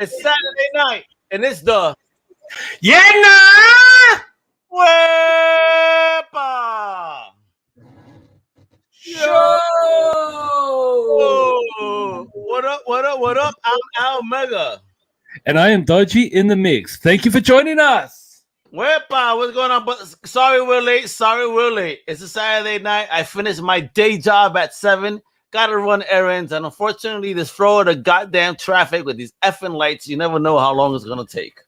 It's Saturday night, and it's the Wepa Show. What up? What up? What up? I'm Al Mega. And I am Dodgy in the mix. Thank you for joining us. Wepa, what's going on? But sorry we're late. It's a Saturday night. I finished my day job at 7. Gotta run errands, and unfortunately, this Florida goddamn traffic with these effing lights, you never know how long it's gonna take.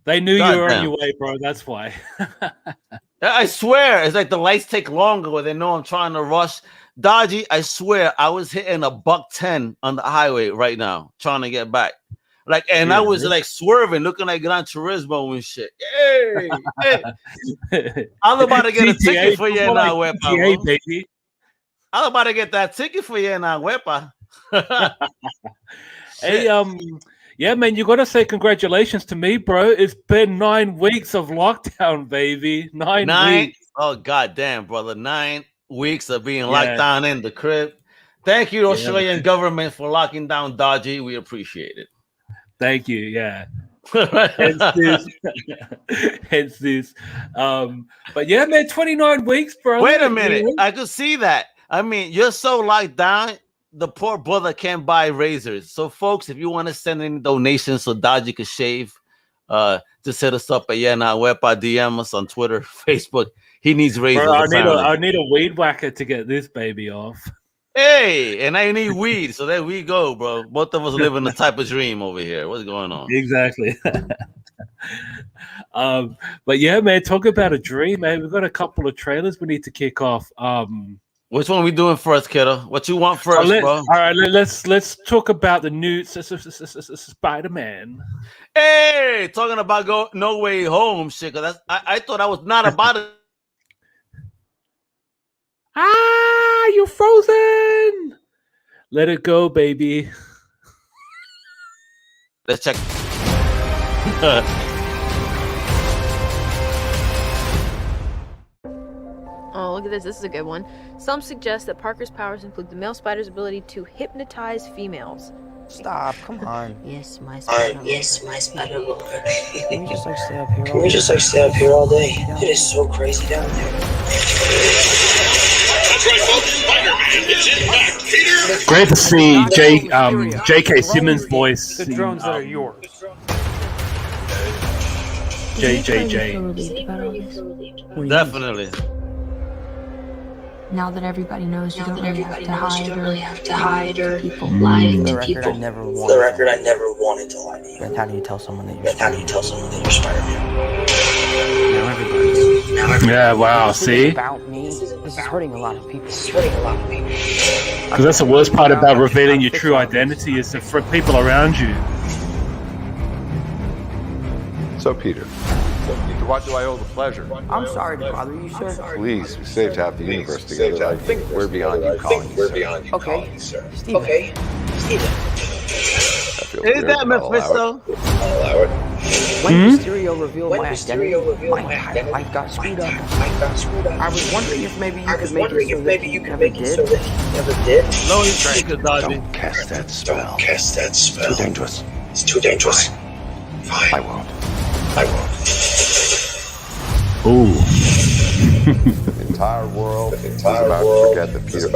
They knew you were on your way, bro. That's why. I swear, it's like the lights take longer when they know I'm trying to rush. Dodgy, I swear, I was hitting $110 on the highway right now, trying to get back. I was like swerving, looking like Gran Turismo and shit. Hey, hey. I'm about to get a ticket for you now, Wepa. Baby. I'm about to get that ticket for you now, Wepa. Hey, yeah, man, you gotta say congratulations to me, bro. It's been 9 weeks of lockdown, baby. 9 weeks. Oh, goddamn, brother. 9 weeks of being locked down in the crib. Thank you, Australian government, for locking down Dodgy. We appreciate it. Thank you. Yeah. Hence this. But yeah, man, 29 weeks, bro. Wait a minute. I could see that. I mean, you're so locked down, the poor brother can't buy razors. So, folks, if you want to send any donations so Dodgy could shave, just hit us up at Wepa, DM us on Twitter, Facebook. He needs razors. Bro, I need a weed whacker to get this baby off. Hey, and I need weed. So there we go, bro. Both of us living the type of dream over here. What's going on? Exactly. But yeah, man, talk about a dream, man. We've got a couple of trailers we need to kick off. Which one are we doing first, kiddo? What you want first, bro? All right, let's talk about the new Spider-Man. Hey, talking about No Way Home shit. Cause I thought I was not about it. You're frozen. Let it go, baby. Let's check. Oh, look at this. This is a good one. Some suggest that Parker's powers include the male spider's ability to hypnotize females. Stop, come on. Yes, my spider. Yes, my spider. Can we just stay up here? Can we just stay up here all day? It is so crazy down there. That's right, folks. Spider-Man is in back. Peter. Great to see J.K. Simmons' voice. The drones that are yours. JJJ. Definitely. Now that everybody knows, you don't really have to hide or people lying to people. For the record, I never wanted to lie to you. Then how do you tell someone that you're Spider-Man? Now everybody. Yeah, wow, see? About me. This is hurting a lot of people. Because that's the worst part about revealing your true identity is for people around you. So, Peter, to what do I owe the pleasure? I'm sorry to bother you, sir. Please, we saved half the universe together. I think we're beyond you calling you, Okay, Steven. Okay, Steven. Is that Mephisto? Allow it. When Mysterio revealed my identity, my life got screwed up. I was wondering if maybe you could make it so that you never did. No, he's trying to dodge me. Don't cast that spell. Cast that spell. It's too dangerous. Fine. I won't. Ooh. The entire world is about to forget that Peter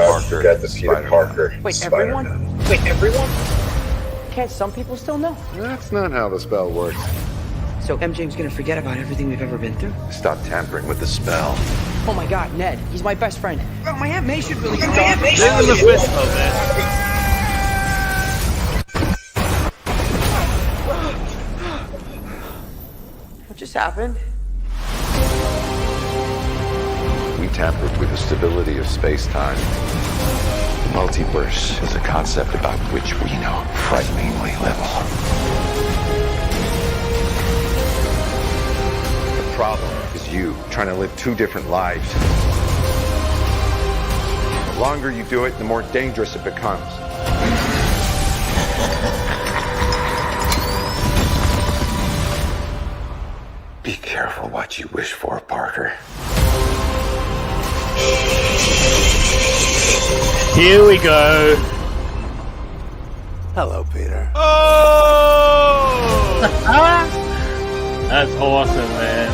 Parker is Spider-Man. Wait, everyone? Can't some people still know? That's not how the spell works. So MJ's gonna forget about everything we've ever been through? Stop tampering with the spell. Oh my God, Ned, he's my best friend. Oh, my Aunt May should really get This is Mephisto, man. What just happened? We tampered with the stability of space-time. The multiverse is a concept about which we know frighteningly little. The problem is you trying to live 2 different lives. The longer you do it, the more dangerous it becomes. Be careful what you wish for, Parker. Here we go. Hello, Peter. Oh! That's awesome, man.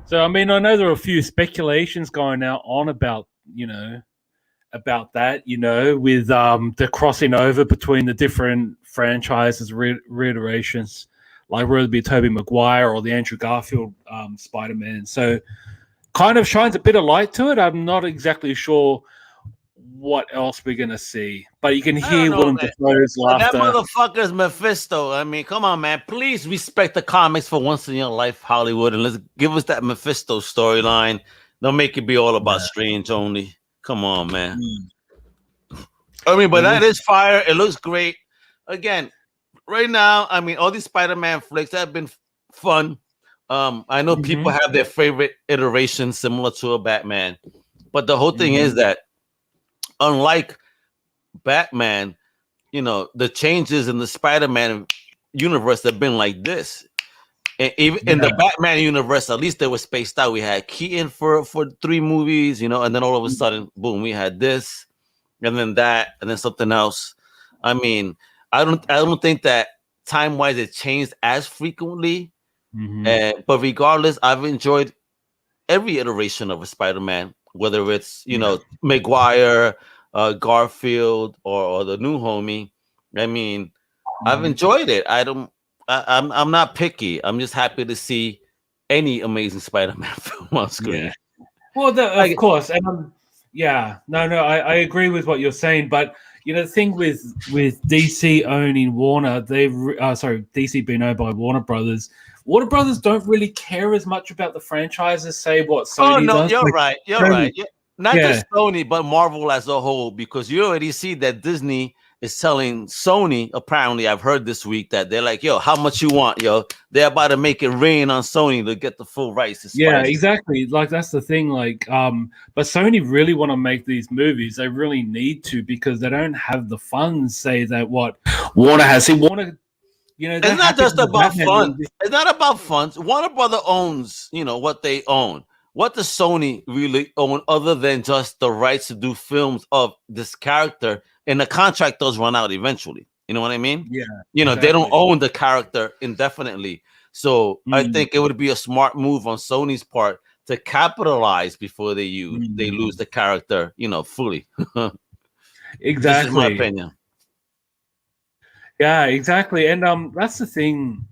So, I mean, I know there are a few speculations going on about, about that, with the crossing over between the different franchises, reiterations, like whether it be Tobey Maguire or the Andrew Garfield Spider-Man. So, kind of shines a bit of light to it. I'm not exactly sure what else we're gonna see, but you can hear Willem Dafoe's laughter. That motherfucker's Mephisto. I mean, come on, man. Please respect the comics for once in your life, Hollywood, and let's give us that Mephisto storyline. Don't make it be all about Strange only. Come on, man. I mean, but that is fire. It looks great. Again, right now, I mean, all these Spider-Man flicks have been fun. I know people have their favorite iterations similar to a Batman, but the whole thing is that unlike Batman, the changes in the Spider-Man universe have been like this. And even in the Batman universe, at least they were spaced out. We had Keaton for 3 movies, and then all of a sudden, boom, we had this, and then that, and then something else. I mean, I don't think that time-wise it changed as frequently. But regardless, I've enjoyed every iteration of a Spider-Man, whether it's Maguire, Garfield, or the new homie. I mean, I've enjoyed it. I'm not picky. I'm just happy to see any Amazing Spider-Man film on screen. Yeah. Well, of course, and I agree with what you're saying, but the thing with DC owning Warner, DC being owned by Warner Brothers. Warner Brothers don't really care as much about the franchises, say what Sony does. You're right. You're right. Not just Sony, but Marvel as a whole, because you already see that Disney is telling Sony, apparently, I've heard this week, that they're like, yo, how much you want, yo? They're about to make it rain on Sony to get the full rights. Yeah, exactly. Like, that's the thing. Like, but Sony really want to make these movies. They really need to, because they don't have the funds, say, that what Warner has. See, Warner... it's not just about funds. It's not about funds. Warner Brother owns, what they own. What does Sony really own other than just the rights to do films of this character? And the contract does run out eventually. You know what I mean? Yeah. They don't own the character indefinitely. So I think it would be a smart move on Sony's part to capitalize before they lose the character, fully. Exactly. This is my opinion. Yeah, exactly. And that's the thing.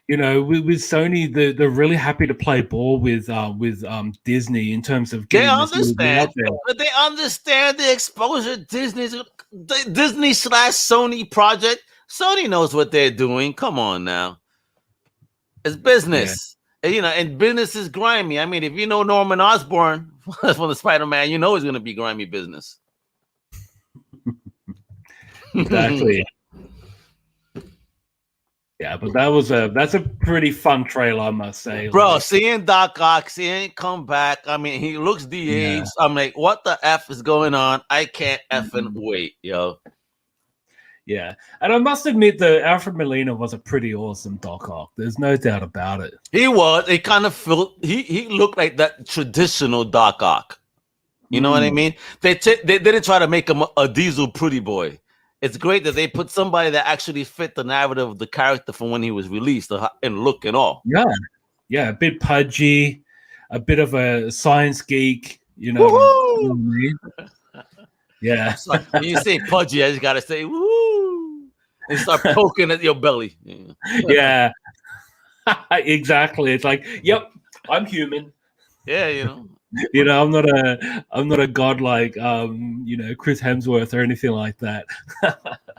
With Sony, they're really happy to play ball with Disney in terms of getting this movie out there. But they understand the exposure Disney/Sony project. Sony knows what they're doing. Come on now, it's business. Yeah. And business is grimy. I mean, if you know Norman Osborn from the Spider-Man, it's going to be grimy business. Exactly. Yeah, but that's a pretty fun trailer, I must say. Bro, seeing Doc Ock, seeing him come back, I mean, he looks de-aged. Yeah. I'm like, what the F is going on? I can't effing wait, yo. Yeah, and I must admit that Alfred Molina was a pretty awesome Doc Ock. There's no doubt about it. He was. It kind of felt, he looked like that traditional Doc Ock. You know what I mean? They didn't try to make him a diesel pretty boy. It's great that they put somebody that actually fit the narrative of the character from when he was released and look and all. Yeah, a bit pudgy, a bit of a science geek, Yeah. So when you say pudgy, I just gotta say woo and start poking at your belly. Yeah. Exactly. It's like, yep, I'm human. Yeah, I'm not a god like Chris Hemsworth or anything like that.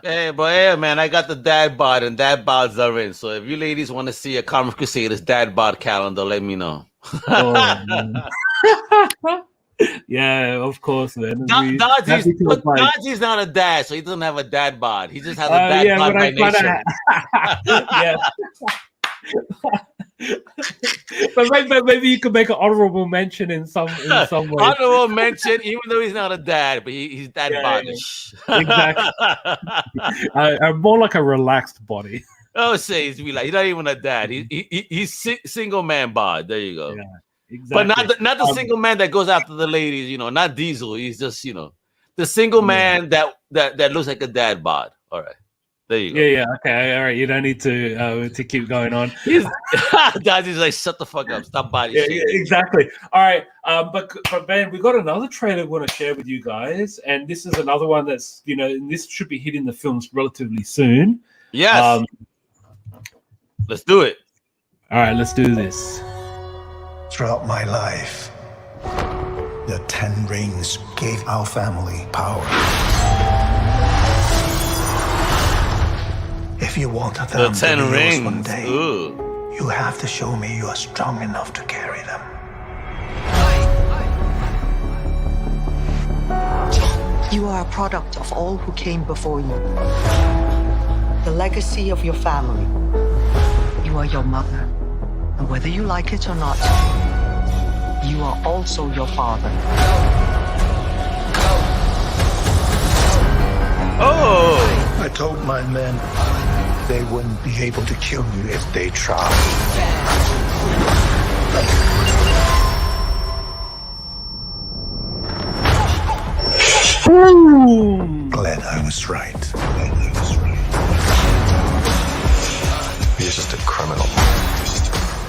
Hey, man, I got the dad bod, and dad bods are in. So if you ladies want to see a Comic Crusaders dad bod calendar, let me know. Yeah, of course, man. Dodgy's not a dad, so he doesn't have a dad bod. He just has a dad bod by nature. Yeah. But maybe you could make an honorable mention in some way. Honorable mention, even though he's not a dad, but he's dad bodish. Exactly. More like a relaxed body. Oh, he's not even a dad. He's single man bod. There you go. Yeah, exactly. But not the single man that goes after the ladies. Not Diesel. He's just the single man that looks like a dad bod. All right. There you go. Yeah. Okay. All right. You don't need to keep going on. Dodgy's like, shut the fuck up. Stop body Yeah, shaming. exactly. All right. But Ben, we got another trailer we want to share with you guys, and this is another one that's this should be hitting the films relatively soon. Yes. Let's do it. All right. Let's do this. Throughout my life, the 10 rings gave our family power. If you want them The to 10 be yours rings. one day, Ooh. you have to show me you are strong enough to carry them. You are a product of all who came before you. The legacy of your family. You are your mother. And whether you like it or not, you are also your father. Oh! I told my men they wouldn't be able to kill you if they tried. Glad I was right. He's just a criminal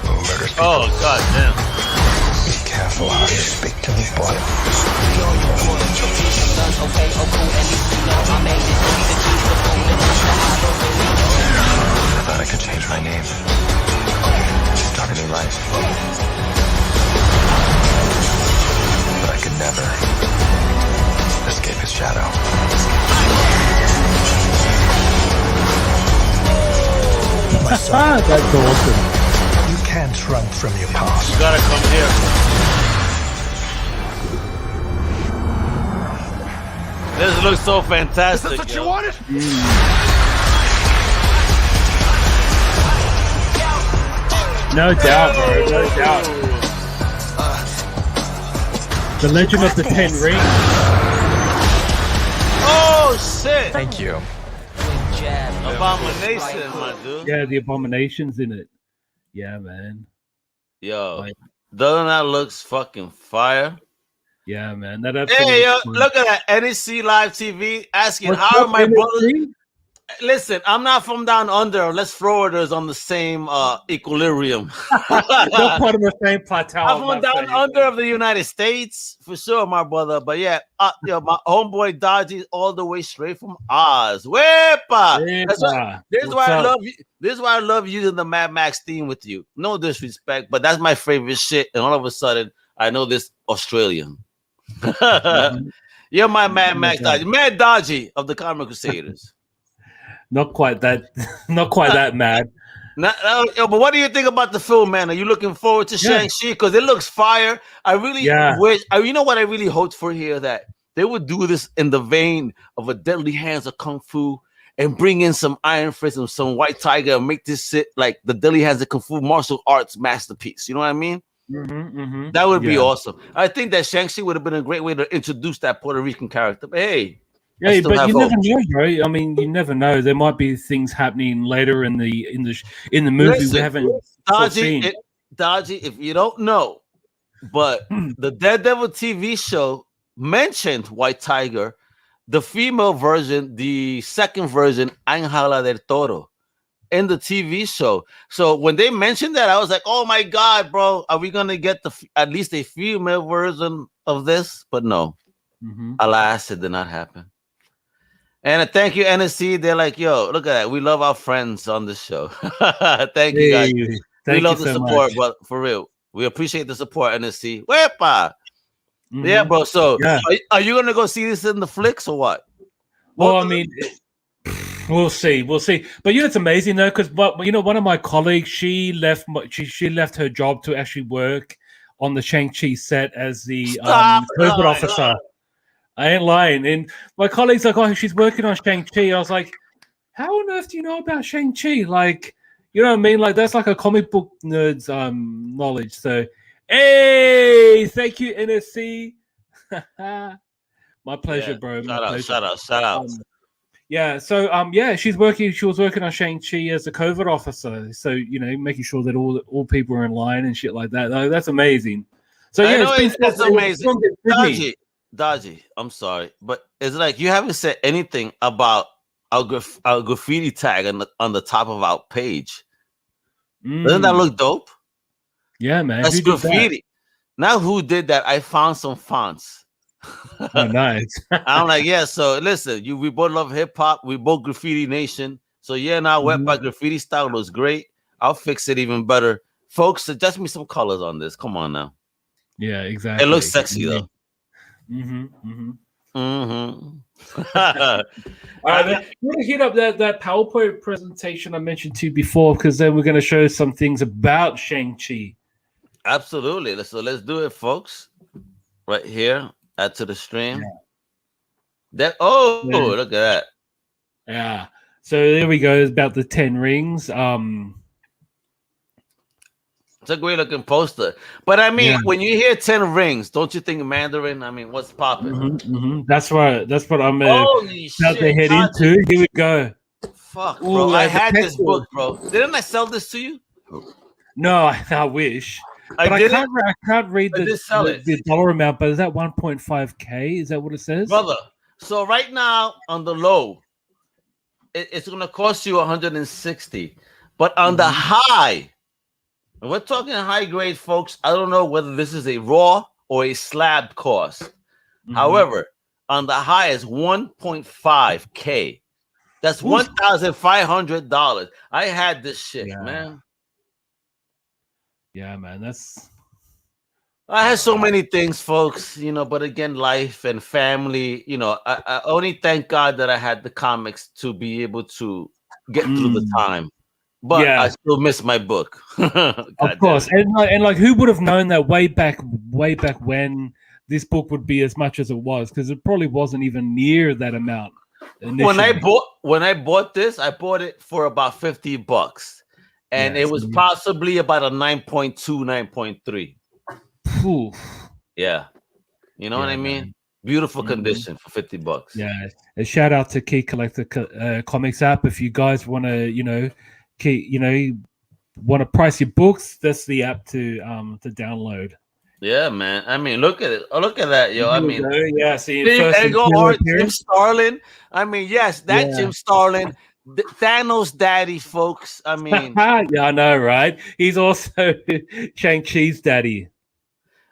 who murders people. Oh, god damn. Be careful how you speak to me, boy. I thought I could change my name. Start a new life. But I could never escape his shadow. My son, That's awesome. you can't run from your past. You gotta come here. This looks so fantastic. Is this what you wanted? No doubt, bro. No doubt. The Legend of the Ten Rings. Oh shit! Thank you. Abomination, my dude. Yeah, the Abomination's in it. Yeah, man. Yo, Like- doesn't that looks fucking fire? Yeah, man. That Hey, yo, absolutely- look at that NEC Live TV asking What's how are up, my NXT? brothers. Listen, I'm not from down under. Let's Florida's on the same equilibrium. Not part of the same plateau. I'm from down under of the United States for sure, my brother. But yeah, yo, my homeboy Dodgy all the way straight from Oz. Wepa. That's why, this is why I love you. This is why I love using the Mad Max theme with you. No disrespect, but that's my favorite shit. And all of a sudden, I know this Australian. You're my Mad Max Dodgy, Mad Dodgy of the Comic Crusaders. Not quite that. Not quite that mad. But what do you think about the film, man? Are you looking forward to Shang-Chi? Because it looks fire. I really wish. You know what I really hoped for here? That they would do this in the vein of a Deadly Hands of Kung Fu and bring in some Iron Fist and some White Tiger and make this shit like the Deadly Hands of Kung Fu martial arts masterpiece. You know what I mean? That would be awesome. I think that Shang-Chi would have been a great way to introduce that Puerto Rican character. But hey. Yeah, but you never know, bro. I mean, you never know. There might be things happening later in the movie. Listen, we haven't seen. Dodgy, if you don't know, but the Daredevil TV show mentioned White Tiger, the female version, the second version, Ángela del Toro, in the TV show. So when they mentioned that, I was like, "Oh my god, bro, are we gonna get at least a female version of this?" But no, alas, it did not happen. And thank you, NSC. They're like, yo, look at that. We love our friends on this show. Thank you, guys. We love the support, but for real. We appreciate the support, NSC. Wepa. Yeah, bro. So are you going to go see this in the flicks or what? Well, I mean, we'll see. We'll see. But it's amazing, though, because one of my colleagues, she left her job to actually work on the Shang-Chi set as the COVID officer. I ain't lying. And my colleague's like, oh, she's working on Shang-Chi. I was like, how on earth do you know about Shang-Chi? Like, you know what I mean? Like, that's like a comic book nerd's knowledge. So, hey, thank you, NSC. My pleasure, bro. Shout out. Yeah, so she was working on Shang-Chi as a COVID officer. So, making sure that all people are in line and shit like that. That's amazing. So it's amazing. Dodgy, I'm sorry, but it's like you haven't said anything about our graffiti tag on the top of our page. Doesn't that look dope? Yeah, man. That's Who did graffiti. Now, who did that? I found some fonts. that? Oh, nice. I'm like, yeah. So listen, we both love hip hop. We both graffiti nation. So yeah, now Wepa graffiti style looks great. I'll fix it even better, folks. Suggest me some colors on this. Come on now. Yeah, exactly. It looks sexy though. All right, man. We're gonna hit up that PowerPoint presentation I mentioned to you before, because then we're gonna show some things about Shang-Chi. Absolutely. So let's do it, folks. Right here, add to the stream. Yeah. Look at that. Yeah. So there we go. It's about the 10 rings. It's a great looking poster. But I mean, when you hear 10 rings, don't you think Mandarin? I mean, what's popping? That's what I'm about to head into. Here we go. Fuck, bro. I had this book, bro. Didn't I sell this to you? No, I wish. But I can't read the dollar amount, but is that 1.5K? Is that what it says? Brother, so right now on the low, it's going to cost you 160. But on the high, and we're talking high grade, folks, I don't know whether this is a raw or a slab cost. However, on the high is 1.5K. That's $1,500. I had this shit, man. Yeah, man. I had so many things, folks, but again, life and family, I only thank God that I had the comics to be able to get through the time. But I still miss my book. Of course. And like who would have known that way back when this book would be as much as it was, because it probably wasn't even near that amount initially. When I bought this, I bought it for about $50. And it was possibly about a 9.2, 9.3. Yeah. You know what I mean? Man. Beautiful condition for $50. Yeah. A shout out to Key Collector Comics app. If you guys want to, want to price your books, that's the app to download. Yeah, man. I mean, look at it. Oh, look at that, yo. I mean, see, Jim Starlin. I mean, yes, Jim Starlin. Thanos' daddy, folks. I mean, yeah, I know, right? He's also Shang-Chi's daddy.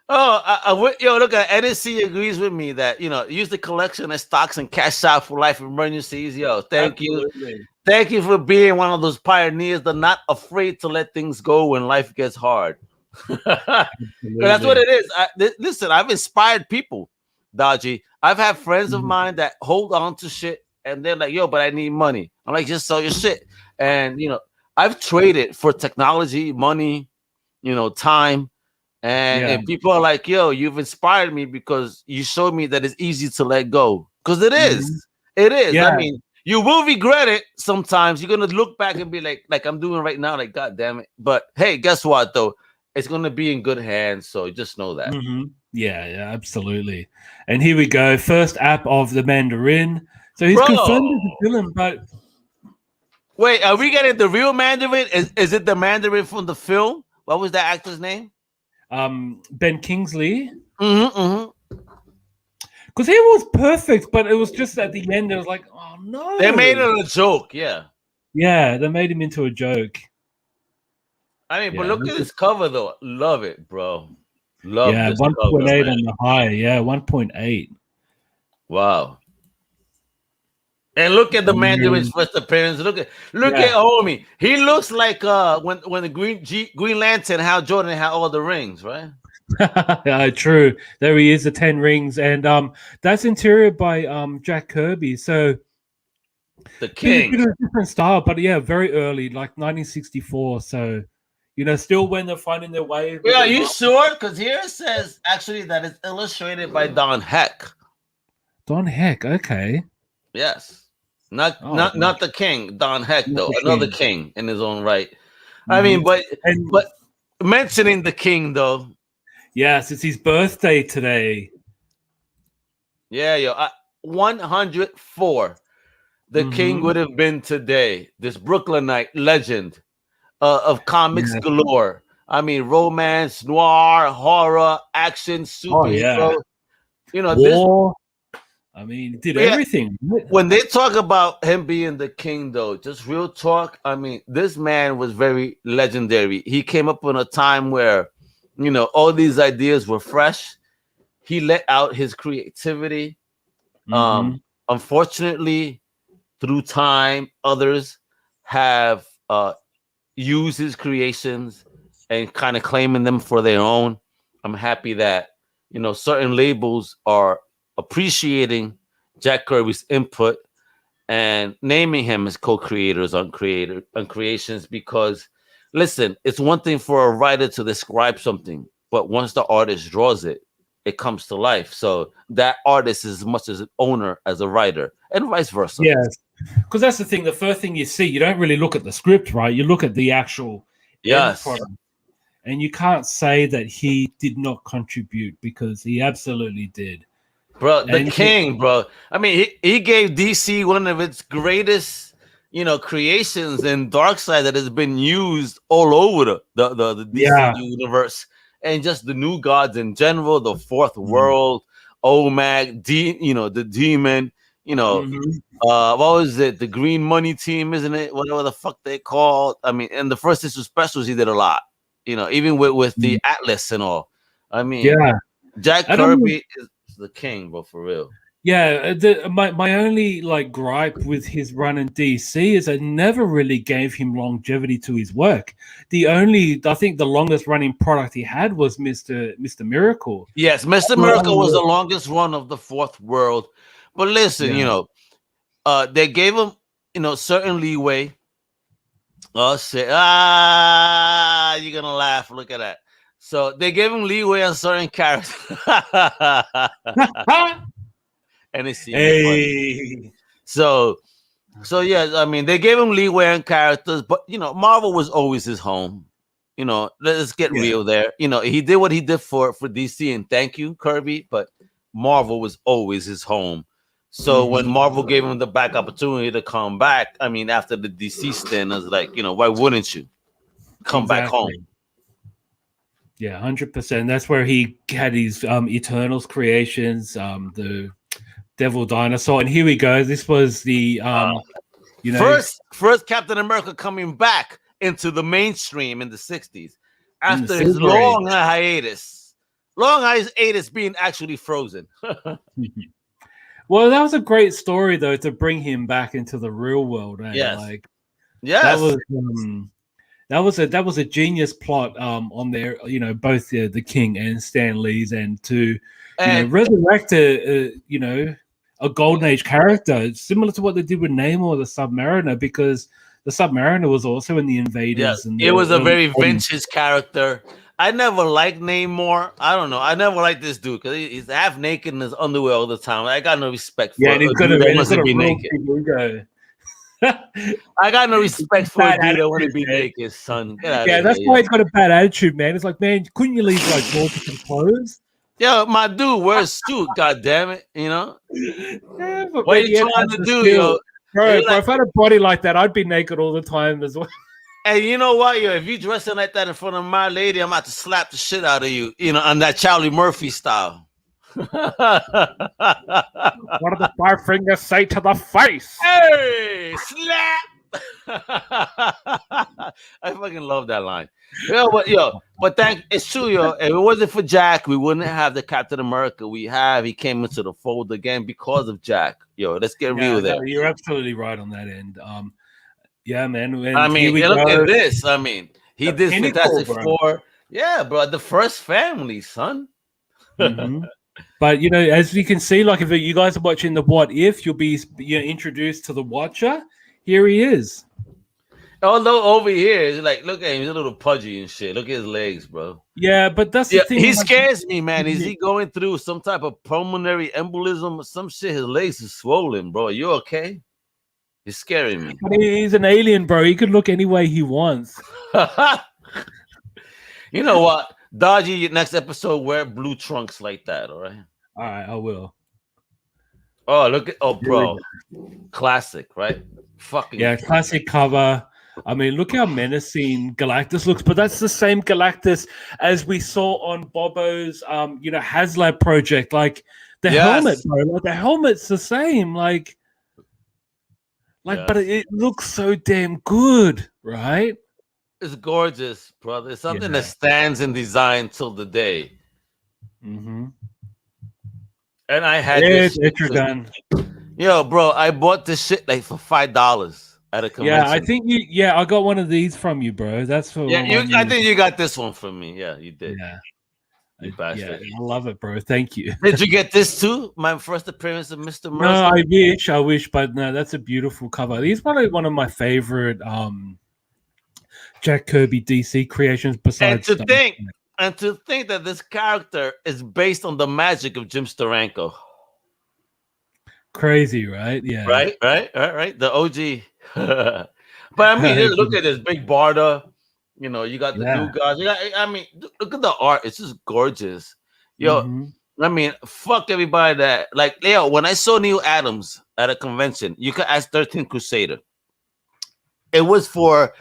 Oh, look at NSC agrees with me that use the collection as stocks and cash out for life emergencies. Yo, thank you for being one of those pioneers that are not afraid to let things go when life gets hard. That's what it is. Listen, I've inspired people, Dodgy. I've had friends of mine that hold on to shit. And they're like, yo, but I need money. I'm like, just sell your shit. And, I've traded for technology, money, time. And people are like, yo, you've inspired me because you showed me that it's easy to let go. Because it is. It is. Yeah. I mean, you will regret it sometimes. You're going to look back and be like I'm doing right now. Like, God damn it. But hey, guess what, though? It's going to be in good hands. So just know that. Yeah, absolutely. And here we go. First app of the Mandarin. So he's confirmed as a villain, but wait, are we getting the real Mandarin? Is it the Mandarin from the film? What was that actor's name? Ben Kingsley. Because he was perfect, but it was just at the end. It was like, oh no! They made it a joke. Yeah, they made him into a joke. I mean, but look at this cover though. Love it, bro. Love. Yeah, 1.8 on the high. Yeah, 1.8. Wow. And look at the Mandarin's first appearance. Look at homie. He looks like when the Green Lantern, Hal Jordan had all the rings, right? True. There he is, the 10 rings, and that's interior by Jack Kirby. So the King, a different style, but very early, like 1964. So still when they're finding their way. Yeah, are you sure? Because here it says actually that it's illustrated by Don Heck. Don Heck, okay. Yes. Not the King, Don Heck, though. Another king in his own right. I mean, but mentioning the King, though. Yes, it's his birthday today. Yeah, yo. 104. The King would have been today. This Brooklynite legend of comics galore. I mean, romance, noir, horror, action, superhero. War. I mean, he did Yeah. everything. When they talk about him being the king, though, just real talk, I mean, this man was very legendary. He came up in a time where, you know, all these ideas were fresh. He let out his creativity. Unfortunately, through time, others have used his creations and kind of claiming them for their own. I'm happy that, you know, certain labels are appreciating Jack Kirby's input and naming him as co-creators on creations, because listen, it's one thing for a writer to describe something, but once the artist draws it, it comes to life. So that artist is as much as an owner as a writer, and vice versa. Yes, because that's the thing. The first thing you see, you don't really look at the script, right? You look at the actual end product. And you can't say that he did not contribute, because he absolutely did. Bro, the king, bro. I mean, he gave DC one of its greatest, you know, creations in Darkseid that has been used all over the DC universe, and just the new gods in general, the fourth world, OMAG, you know, the demon, you know, what was it? The Green Money Team, isn't it? Whatever the fuck they called. I mean, in the first issue specials, he did a lot. You know, even with the Atlas and all. I mean, Jack Kirby is the king, bro, for real. Yeah, my only like gripe with his run in DC is I never really gave him longevity to his work. I think the longest running product he had was Mr. Miracle. Yes, Mr. Miracle was the longest run of the fourth world. But listen, you know, they gave him, you know, certain leeway. Oh shit! You're gonna laugh. Look at that. So they gave him leeway on certain characters, and it's funny. So yeah. I mean, they gave him leeway on characters, but you know, Marvel was always his home. You know, let's get real there. You know, he did what he did for DC, and thank you, Kirby. But Marvel was always his home. So when Marvel gave him the back opportunity to come back, I mean, after the DC stint, I was like, you know, why wouldn't you come back home? Yeah, 100%. That's where he had his Eternals creations, the Devil Dinosaur, and here we go. This was the you know, first Captain America coming back into the mainstream in the 60s after his long hiatus being actually frozen. Well, that was a great story, though, to bring him back into the real world. That was a genius plot on there. You know, both the King and Stan Lee's, and to resurrect a Golden Age character, similar to what they did with Namor the Submariner, because the Submariner was also in the Invaders. Yeah, it was a very vintage character. I never liked Namor. I don't know. I never liked this dude because he's half naked in his underwear all the time. I got no respect for he's got a be naked. I got no respect for a dude that want to be naked, son. That's why he's got a bad attitude, man. It's like, man, couldn't you leave like more some clothes? Yo, my dude, wear a suit, god damn it, you know? What are you trying to do, yo? Bro, if I had a body like that, I'd be naked all the time as well. Hey, you know what, yo? If you dressing like that in front of my lady, I'm about to slap the shit out of you, you know, on that Charlie Murphy style. What do the five fingers say to the face? Hey, slap! I fucking love that line. But it's true, yo. If it wasn't for Jack, we wouldn't have the Captain America we have. He came into the fold again because of Jack. Yo, let's get real there. No, you're absolutely right on that end. Yeah, man. I mean, look at this. I mean, he did Fantastic Four. Yeah, bro. The first family, son. Mm-hmm. But you know, as you can see, like if you guys are watching the What If, you'll be introduced to the Watcher. Here he is. Although over here, it's like, look at him, he's a little pudgy and shit. Look at his legs, bro. Yeah, but that's the thing. He scares me, man. Is he going through some type of pulmonary embolism or some shit? His legs are swollen, bro. Are you okay? He's scaring me. He's an alien, bro. He could look any way he wants. You know what? Dodgy, next episode, wear blue trunks like that, all right? All right, I will. Oh, look at bro. Classic, right? Fucking classic cover. I mean, look how menacing Galactus looks, but that's the same Galactus as we saw on Bobo's HasLab project. Like The helmet, bro. Like the helmet's the same. Like, but it looks so damn good, right? It's gorgeous, brother. It's something that stands in design till the day. Mm-hmm. And I had this gun. Yo, bro, I bought this shit like for $5 at a convention. Yeah, I think I got one of these from you, bro. That's for I think you got this one from me. Yeah, you did. Yeah. You bastard. Yeah, I love it, bro. Thank you. Did you get this too? My first appearance of Mr. Mercer? No, I wish, but no, that's a beautiful cover. He's probably one of my favorite Jack Kirby DC creations besides to think that this character is based on the magic of Jim Steranko. Crazy, right? Yeah. Right. The OG. But I mean, look at this big Barda. You know, you got the new guys. Look at the art. It's just gorgeous. Yo, I mean, fuck everybody that when I saw Neil Adams at a convention, you could ask 13 Crusader. It was 4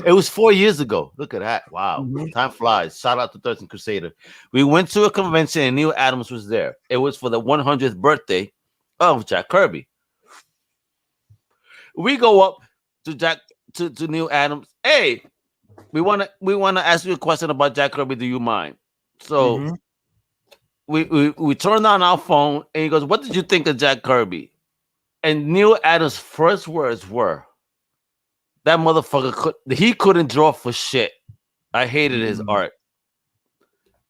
years ago. Look at that. Wow. Time flies. Shout out to 13 Crusader. We went to a convention and Neil Adams was there. It was for the 100th birthday of Jack Kirby. We go up to Neil Adams. Hey, we want to ask you a question about Jack Kirby. Do you mind? So we turned on our phone and he goes, "What did you think of Jack Kirby?" And Neil Adams' first words were, "That motherfucker couldn't draw for shit. I hated his art."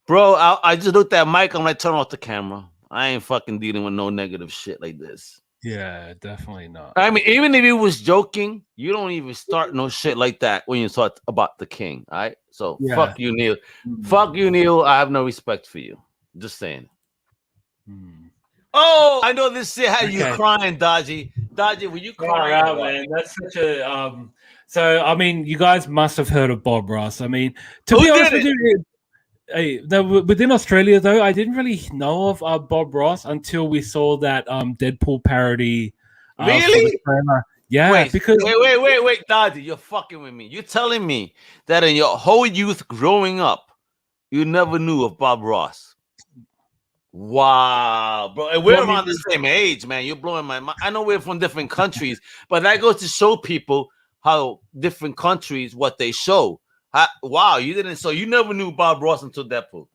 Bro, I just looked at Mike. I'm like, turn off the camera. I ain't fucking dealing with no negative shit like this. Yeah, definitely not. I mean, even if he was joking, you don't even start no shit like that when you talk about the king. All right. So fuck you, Neil. Fuck you, Neil. I have no respect for you. Just saying. Oh, I know this shit had you crying, Dodgy. Dodgy, were you crying? Out, man. That's such a so I mean, you guys must have heard of Bob Ross. I mean, to be honest with you, within Australia, though, I didn't really know of Bob Ross until we saw that Deadpool parody. Really? Yeah, because wait, Dodgy, you're fucking with me. You're telling me that in your whole youth growing up, you never knew of Bob Ross. Wow, bro. And we're around the same age, man. You're blowing my mind. I know we're from different countries, but that goes to show people how different countries, what they show. Wow, you didn't. So you never knew Bob Ross until Deadpool.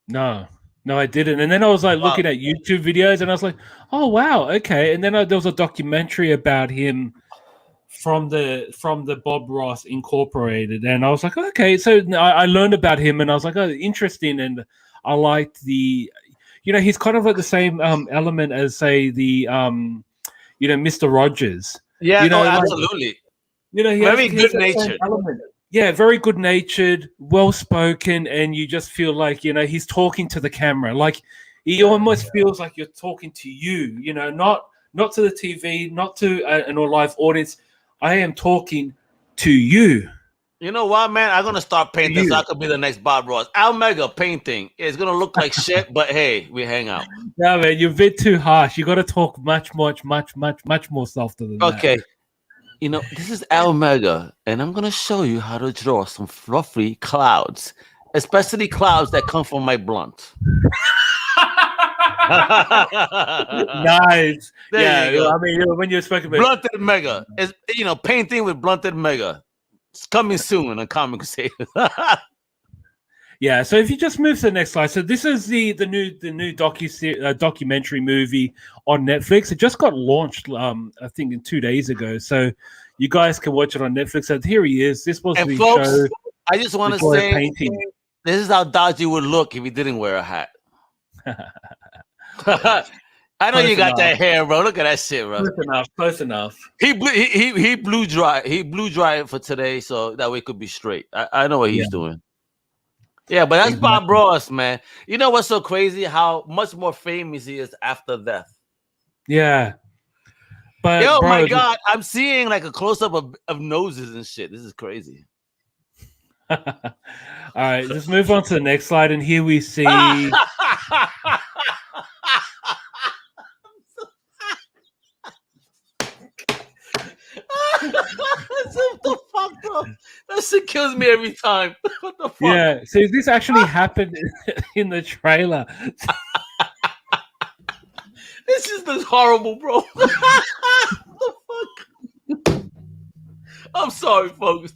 No, I didn't. And then I was like looking at YouTube videos, and I was like, "Oh wow, okay." And then there was a documentary about him from the Bob Ross Incorporated, and I was like, "Okay." So I learned about him, and I was like, "Oh, interesting." And I liked he's kind of like the same element as say the Mr. Rogers. Yeah, absolutely. He very good natured. Yeah, very good natured, well spoken, and you just feel like he's talking to the camera. Like he almost feels like you're talking to you. Not to the TV, not to an live audience. I am talking to you. You know what, man? I'm gonna start painting. So I could be the next Bob Ross. Almega painting. It's gonna look like shit, but hey, we hang out. No, man, you're a bit too harsh. You got to talk much more softer than that. Okay. This is Almega, and I'm gonna show you how to draw some fluffy clouds, especially clouds that come from my blunt. Nice. I mean, when you're speaking about blunted mega, is painting with blunted mega. It's coming soon on Comic Crusaders. Yeah, so if you just move to the next slide, so this is the new documentary movie on Netflix. It just got launched, I think, 2 days ago. So you guys can watch it on Netflix. And here he is. This was the folks, show. I just want to say, this is how Dodgy would look if he didn't wear a hat. I know you got that hair, bro. Look at that shit, bro. Close enough. He blew dry. He blew dry for today, so that way it could be straight. I know what he's doing. Yeah, but that's Bob Ross, man. You know what's so crazy? How much more famous he is after death. Yeah. But my God, I'm seeing like a close-up of noses and shit. This is crazy. All right, let's move on to the next slide. And here we see... What the fuck, bro? That shit kills me every time. What the fuck? Yeah, so this actually happened in the trailer. This just looks horrible, bro. What the fuck? I'm sorry, folks.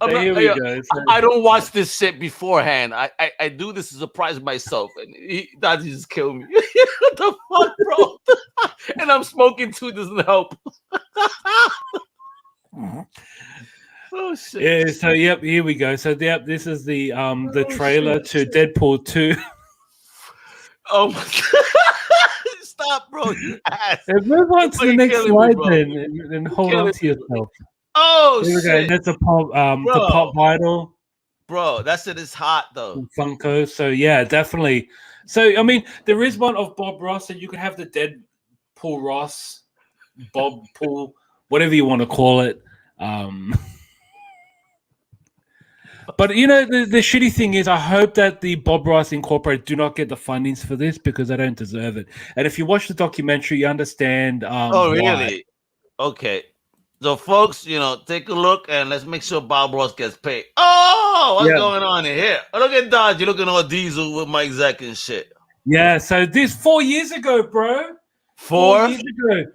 Here we go. I don't watch this shit beforehand. I do this to surprise myself, and that just killed me. What the fuck, bro? And I'm smoking too. Doesn't help. Oh shit. Yeah. So here we go. So this is the trailer to Deadpool 2. Oh my god! Stop, bro. You ass. Move on to the next slide, then, and hold on to yourself. Oh here we shit! Go. That's a pop. The Pop Vital. Bro, that shit is hot though. Funko. So yeah, definitely. So I mean, there is one of Bob Ross, and you could have the Deadpool Ross, Bob Pool, whatever you want to call it. But you know, the shitty thing is, I hope that the Bob Ross Incorporated do not get the fundings for this because they don't deserve it. And if you watch the documentary, you understand. Oh really? Why. Okay. So, folks, you know, take a look and let's make sure Bob Ross gets paid. Oh, what's going on in here? Oh, look at Dodgy looking all diesel with Mike Zack and shit. Yeah, so this 4 years ago, bro. 4 years ago.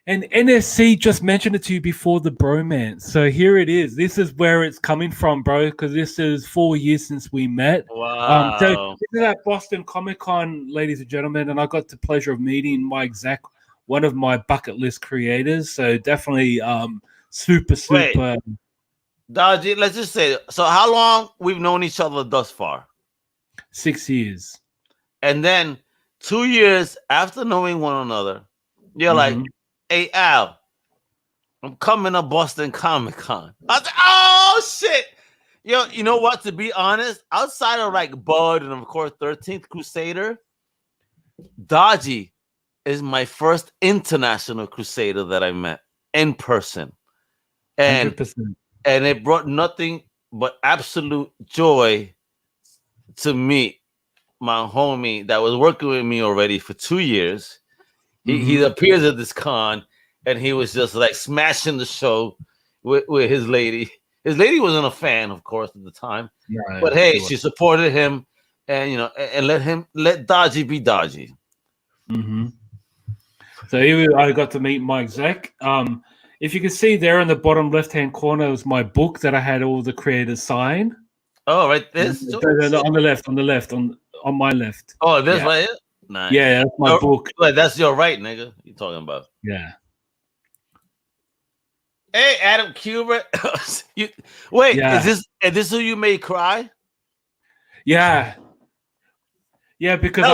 And NSC just mentioned it to you before the bromance. So here it is. This is where it's coming from, bro, because this is 4 years since we met. Wow. So this is at Boston Comic Con, ladies and gentlemen, and I got the pleasure of meeting Mike Zack, one of my bucket list creators. So definitely super. Wait, Dodgy, let's just say, so how long we've known each other thus far? 6 years. And then 2 years after knowing one another, you're like, hey, Al, I'm coming to Boston Comic Con. I was like, oh, shit. Yo, you know what? To be honest, outside of like Bud and of course 13th Crusader, Dodgy is my first international Crusader that I met in person. And 100%. And it brought nothing but absolute joy to meet my homie that was working with me already for 2 years. He appears at this con, and he was just like smashing the show with his lady. His lady wasn't a fan, of course, at the time. Yeah, but hey, she supported him, and you know, and let Dodgy be Dodgy. So here I got to meet Mike Zack. If you can see there in the bottom left-hand corner was my book that I had all the creators sign. Oh, right this? On the left, on my left. Oh, this right here? Nice. Yeah, that's my book. Like, that's your right, nigga. You talking about? Yeah. Hey, Adam Kubert. Is this who you made cry? Yeah. Yeah, because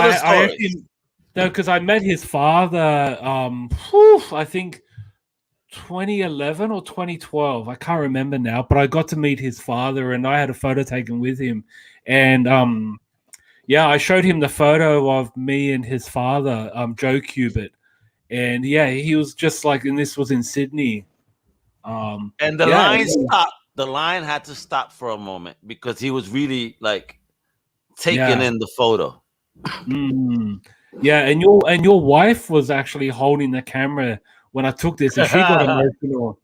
I met his father, I think 2011 or 2012. I can't remember now, but I got to meet his father and I had a photo taken with him. And I showed him the photo of me and his father, Joe Kubert. And yeah, he was just like, and this was in Sydney. And the line stopped. The line had to stop for a moment because he was really like taking in the photo. Yeah, and your wife was actually holding the camera when I took this, and she got emotional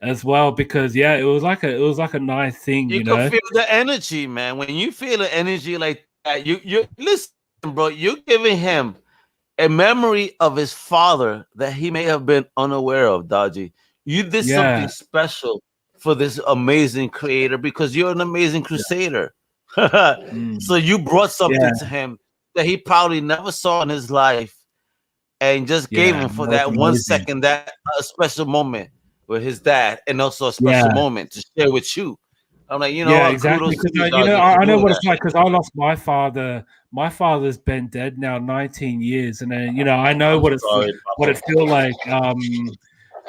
as well because it was like a nice thing. You know, feel the energy, man. When you feel the energy like that, you listen, bro. You're giving him a memory of his father that he may have been unaware of, Dodgy. You did something special for this amazing creator because you're an amazing crusader. So you brought something to him that he probably never saw in his life and just gave him for that 1 second, that special moment with his dad, and also a special moment to share with you. I'm like, you know, exactly. I know what it's like because I lost my father. My father's been dead now 19 years, and then I know what it feels like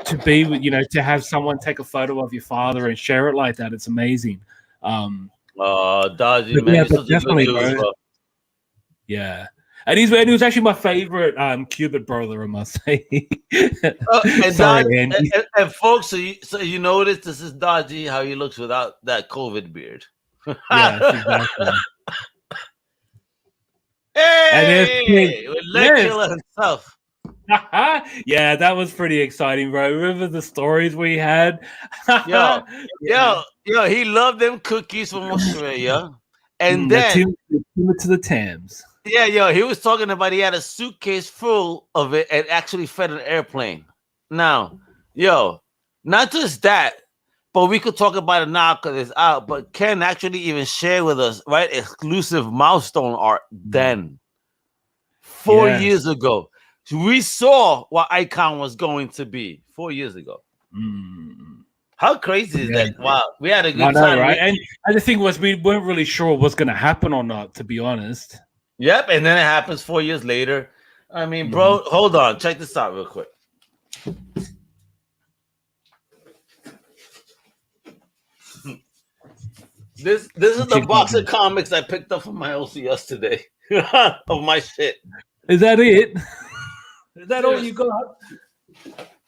to be, to have someone take a photo of your father and share it like that. It's amazing. Dodgy, man, definitely, bro. Yeah. And he was actually my favorite Kubert brother, I must say. And folks, so you notice this is Dodgy how he looks without that COVID beard. Yeah, exactly. Hey, with Legula himself. Yeah, that was pretty exciting, bro. Remember the stories we had? yo, he loved them cookies from Australia. And then to the Thames. Yeah, yo, he was talking about he had a suitcase full of it and actually fed an airplane. Now, yo, not just that, but we could talk about it now because it's out. But Ken actually even shared with us, right, exclusive milestone art then, 4 years ago. We saw what Icon was going to be 4 years ago. How crazy is that? Wow, we had a good time, right? And the thing was, we weren't really sure what's going to happen or not, to be honest. Yep, and then it happens 4 years later. I mean, bro, hold on, check this out real quick. This is the box of comics I picked up from my OCS today of my shit. Is that it? Is that all you got?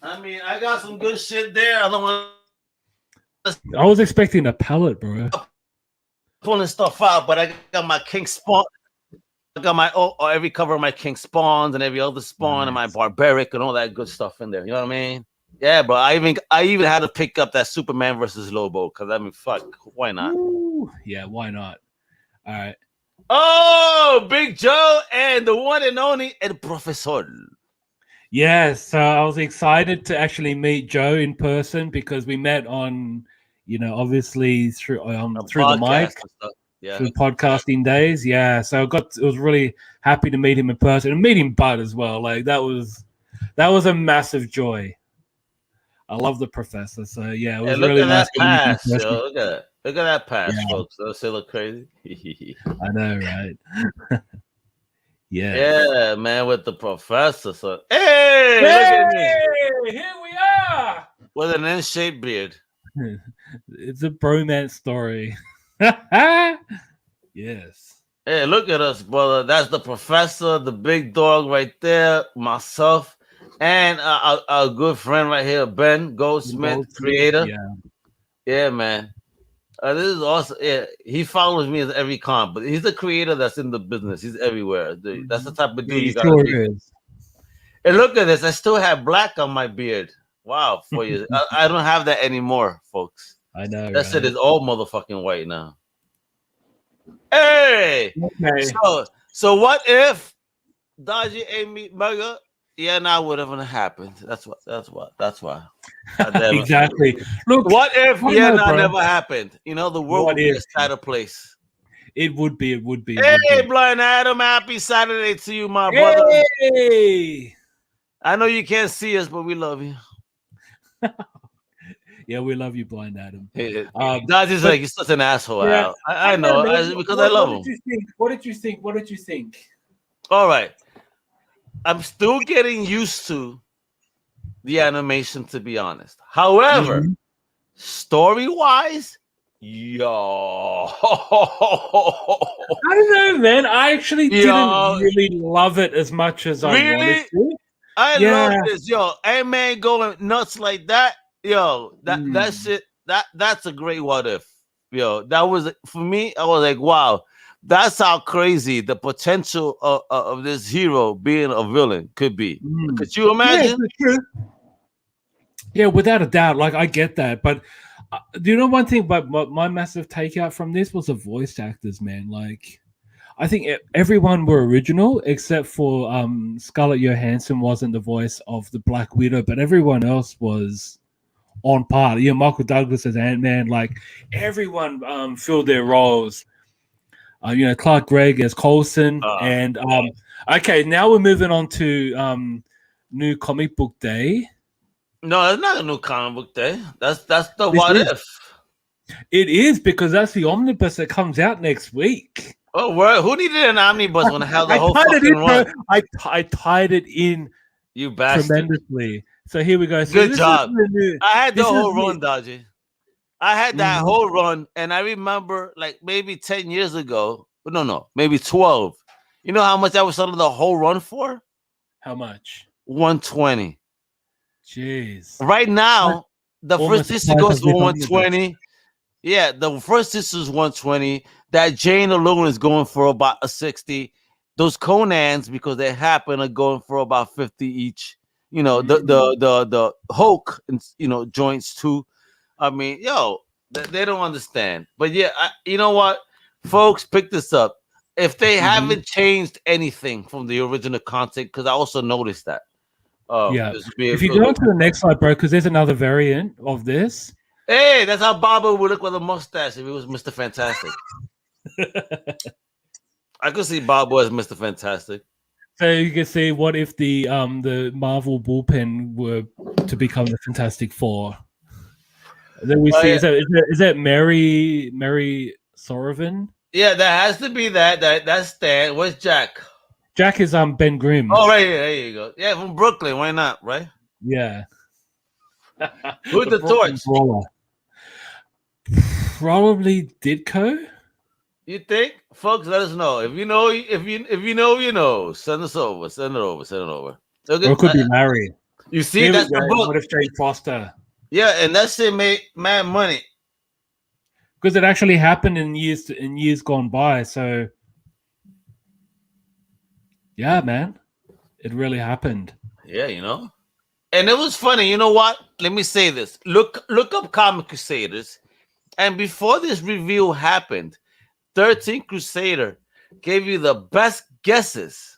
I mean, I got some good shit there. I don't want. I was expecting a pallet, bro. Pulling stuff out, but I got my King Spawn. I got my every cover of my King Spawns and every other Spawn and my Barbaric and all that good stuff in there. You know what I mean? Yeah, bro. I even had to pick up that Superman versus Lobo because I mean, fuck, why not? Ooh, yeah, why not? All right. Oh, Big Joe and the one and only El Profesor. Yes, so I was excited to actually meet Joe in person because we met on, obviously through the mic, through podcasting days. Yeah, so I was really happy to meet him in person and meeting Bud as well. Like that was a massive joy. I love the Professor. So yeah, it was really nice. Pass, yo. Look at that pass, folks. Does it look crazy? I know, right? Yeah. Yeah, man, with the Professor. So, hey, look at me. Here we are. With an N-shaped beard. It's a bromance story. Yes. Hey, look at us, brother. That's the Professor, the big dog right there, myself, and our good friend right here, Ben Goldsmith, creator. Yeah, man. This is awesome. Yeah, he follows me at every con, but he's the creator that's in the business. He's everywhere. That's the type of dude you gotta be. And look at this. I still have black on my beard. Wow, 4 years. I don't have that anymore, folks. I know. That shit is all motherfucking white now. Hey! Okay. So what if Dodgy Amy Mega? Yeah, now whatever happened. That's why. Exactly. Look, what if never happened? The world would be a sadder place. It would be. Hey, Blind Adam, happy Saturday to you, my brother. Hey! I know you can't see us, but we love you. Yeah, we love you, Blind Adam. Dodgy's like, he's such an asshole. Yeah, I know, because I love him. What did you think? All right. I'm still getting used to the animation, to be honest. However, story-wise, yo. I don't know, man. I actually didn't really love it as much as I wanted to. I love this, yo. Ant-Man going nuts like that, yo. That shit. That's a great what if, yo. That was for me. I was like, wow. That's how crazy the potential of this hero being a villain could be. Could you imagine? Yeah, without a doubt. Like, I get that. But do you know one thing? But my massive takeout from this was the voice actors, man. Like, I think everyone were original except for Scarlett Johansson wasn't the voice of the Black Widow, but everyone else was on par. Michael Douglas as Ant-Man. Like, everyone filled their roles. Clark Gregg as Coulson, and okay, now we're moving on to new comic book day. No, it's not a new comic book day. That's the what if. It is, because that's the omnibus that comes out next week. Oh, word. Who needed an omnibus when I held the whole fucking run? I tied it in. You bastard. Tremendously. So here we go. So good job. I had the whole run, Dodgy. I had that whole run, and I remember like maybe 10 years ago. No, maybe 12. You know how much I was selling the whole run for? How much? $120. Jeez. Right now, the first issue goes for $120. Yeah, the first issue is $120. That Jane alone is going for about $60. Those Conans, because they happen, are going for about $50 each. The Hulk, joints too. I mean, yo, they don't understand. But yeah, you know what, folks, pick this up. if they haven't changed anything from the original content, because I also noticed that. Yeah. If you go on to the next slide, bro, because there's another variant of this. Hey, that's how Baba would look with a mustache if he was Mr. Fantastic. I could see Bob as Mr. Fantastic. So you can see, what if the Marvel bullpen were to become the Fantastic Four? Then we see, is that Mary Sorovan? Yeah, that has to be that's Stan. Where's Jack? Jack is Ben Grimm. Oh, right here. There you go. Yeah, from Brooklyn. Why not? Right? Yeah. Who's the torch? Brawler. Probably Ditko. You think, folks? Let us know if you know. If you know, you know. Send us over. Send it over. Send it over. Okay, or it could be Larry. You see, that's the book. What if Jane Foster? Yeah, and that shit made mad money because it actually happened in years gone by. So, yeah, man, it really happened. Yeah, and it was funny. You know what? Let me say this. Look up Comic Crusaders, and before this reveal happened, 13 Crusader gave you the best guesses.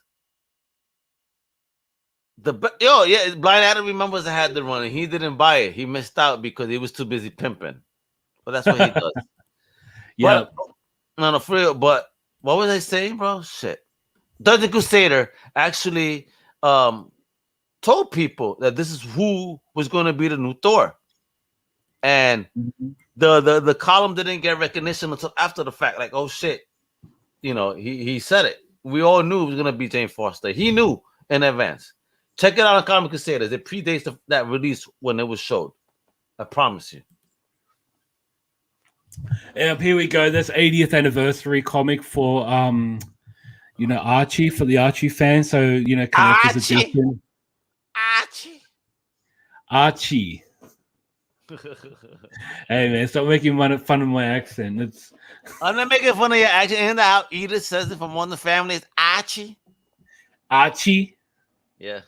Blind Adam remembers I had the run and he didn't buy it. He missed out because he was too busy pimping. But that's what he does. Yeah. No, for real. But what was I saying, bro? Shit. 13 Crusader actually told people that this is who was going to be the new Thor. And the column didn't get recognition until after the fact. Like, oh shit. He said it. We all knew it was going to be Jane Foster. He knew in advance. Check it out on Comic Crusaders. It predates that release when it was showed. I promise you. And here we go. This 80th anniversary comic for Archie, for the Archie fans. So collector's edition. Archie. Hey man, stop making fun of my accent. I'm not making fun of your accent. And how Edith says it from One of the Family is Archie. Archie. Yeah.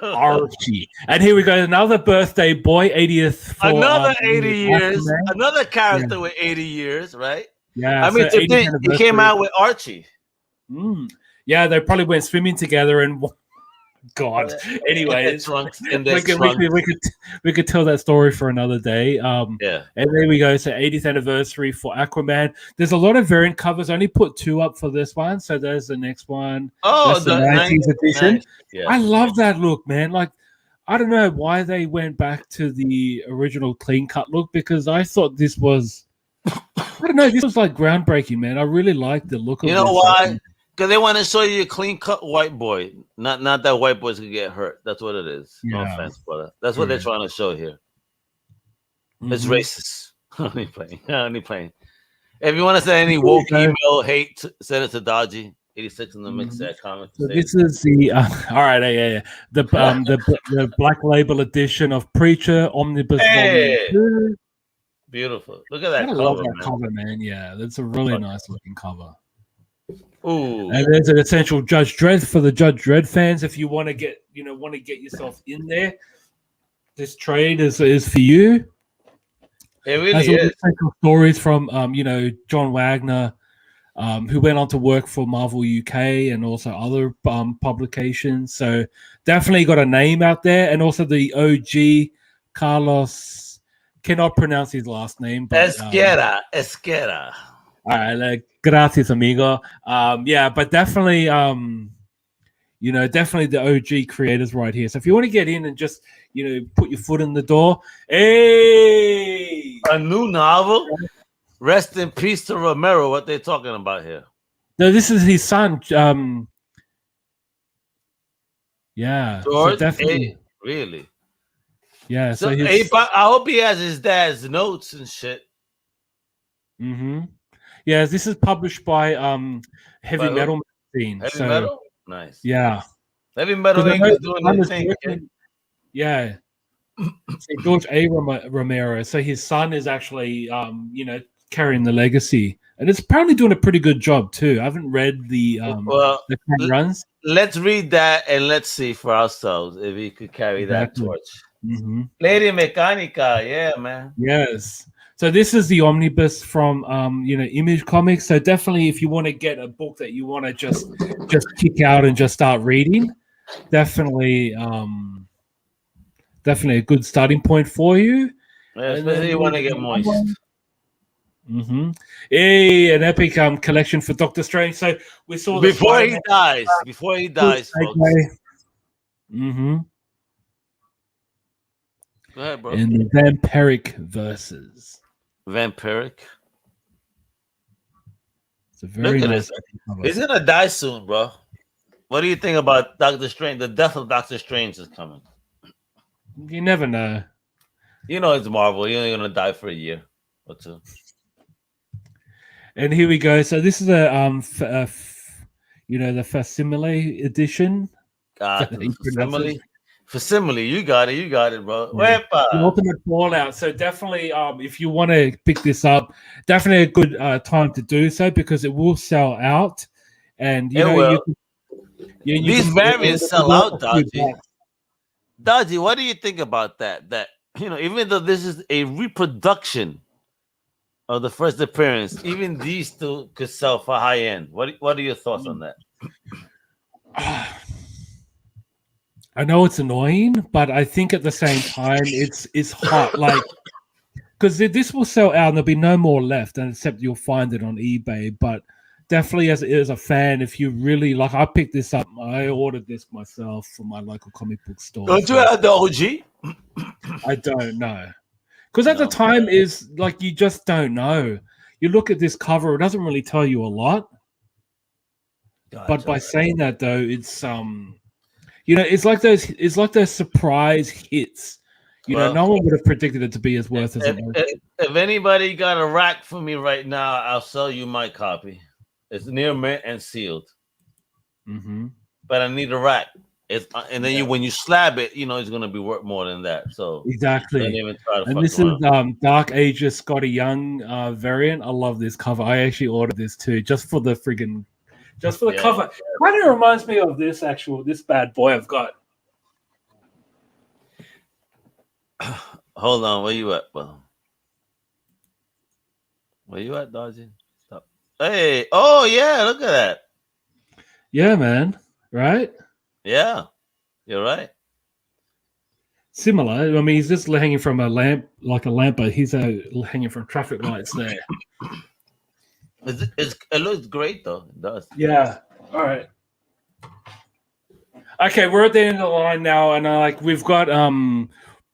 Archie. And here we go, another birthday boy, 80th. Another 80 years. Another character with 80 years, right? Yeah. I mean, he came out with Archie. Yeah, they probably went swimming together and God. Anyway, we could tell that story for another day. Yeah. And there we go. So 80th anniversary for Aquaman. There's a lot of variant covers. I only put 2 up for this one. So there's the next one. Oh, that's the 90s edition. Yeah. I love that look, man. Like, I don't know why they went back to the original clean cut look, because I thought this was, I don't know, this was like groundbreaking, man. I really like the look of it. You know why? Because they want to show you a clean-cut white boy. Not that white boys can get hurt. That's what it is. Yeah. No offense, brother. That's what they're trying to show here. It's racist. Only playing. If you want to send any woke email hate, send it to Dodgy 86 in the mix at Comic. So this is the all right, yeah. The Black Label edition of Preacher Omnibus Volume 2. Beautiful. Look at that. I love that cover, man. Yeah, that's a really nice looking cover. Ooh. And there's an essential Judge Dredd for the Judge Dredd fans. If you want to get yourself in there, this trade is for you. It really is. Stories from John Wagner, who went on to work for Marvel UK and also other publications. So definitely got a name out there, and also the OG Carlos, cannot pronounce his last name, but Esquera. All right, gracias, amigo. But definitely, definitely the OG creators right here. So if you want to get in and just, put your foot in the door, hey, a new novel. Rest in peace to Romero. What they're talking about here? No, this is his son. George, so definitely, really. Yeah. So I hope he has his dad's notes and shit. Mm-hmm. Yeah, this is published by Heavy Metal Magazine. Heavy Metal? Nice. Yeah. Heavy Metal is doing their thing. Yeah. George A. Romero. So his son is actually, carrying the legacy. And it's apparently doing a pretty good job, too. I haven't read the runs. Let's read that and let's see for ourselves if he could carry that torch. Mm-hmm. Lady Mechanica. Yeah, man. Yes. So this is the omnibus from Image Comics. So definitely, if you want to get a book that you want to just kick out and just start reading, definitely a good starting point for you. Yeah, especially you want to get moist. Mm-hmm. Hey, an epic collection for Doctor Strange. So we saw before he dies, folks. Mm-hmm. Go ahead, bro. And the Vampiric versus. Vampiric. It's a very nice. He's gonna die soon, bro. What do you think about Doctor Strange? The death of Doctor Strange is coming. You never know. You know it's Marvel. You're only gonna die for a year or two. And here we go. So this is the facsimile edition. Facsimile, you got it, bro. Wepa. The ultimate fallout. So definitely, if you want to pick this up, definitely a good time to do so because it will sell out. And these variants sell out, Dodgy. Dodgy, what do you think about that? That even though this is a reproduction of the first appearance, even these two could sell for high end. What are your thoughts on that? I know it's annoying, but I think at the same time it's hot. Like, because this will sell out and there'll be no more left, and except you'll find it on eBay. But definitely, as a fan, if you really like, I picked this up. I ordered this myself from my local comic book store. Don't you have the OG? I don't know, because at the time is like you just don't know. You look at this cover; it doesn't really tell you a lot. Gotcha. But by saying that, though, it's it's like those surprise hits. No one would have predicted it to be as worth as it was. If anybody got a rack for me right now, I'll sell you my copy. It's near mint and sealed. Mm-hmm. But I need a rack. When you slab it, it's going to be worth more than that. So exactly. And this is Dark Ages Scotty Young variant. I love this cover. I actually ordered this too, just for the cover. Kind of reminds me of this bad boy I've got. Hold on, where you at, bro? Where you at, Dodgy? Stop. Hey, oh yeah, look at that. Yeah, man. Right? Yeah, you're right. Similar. I mean, he's just hanging from a lamp, but he's hanging from traffic lights there. It looks great though. It does. Yeah. All right. Okay, we're at the end of the line now, and we've got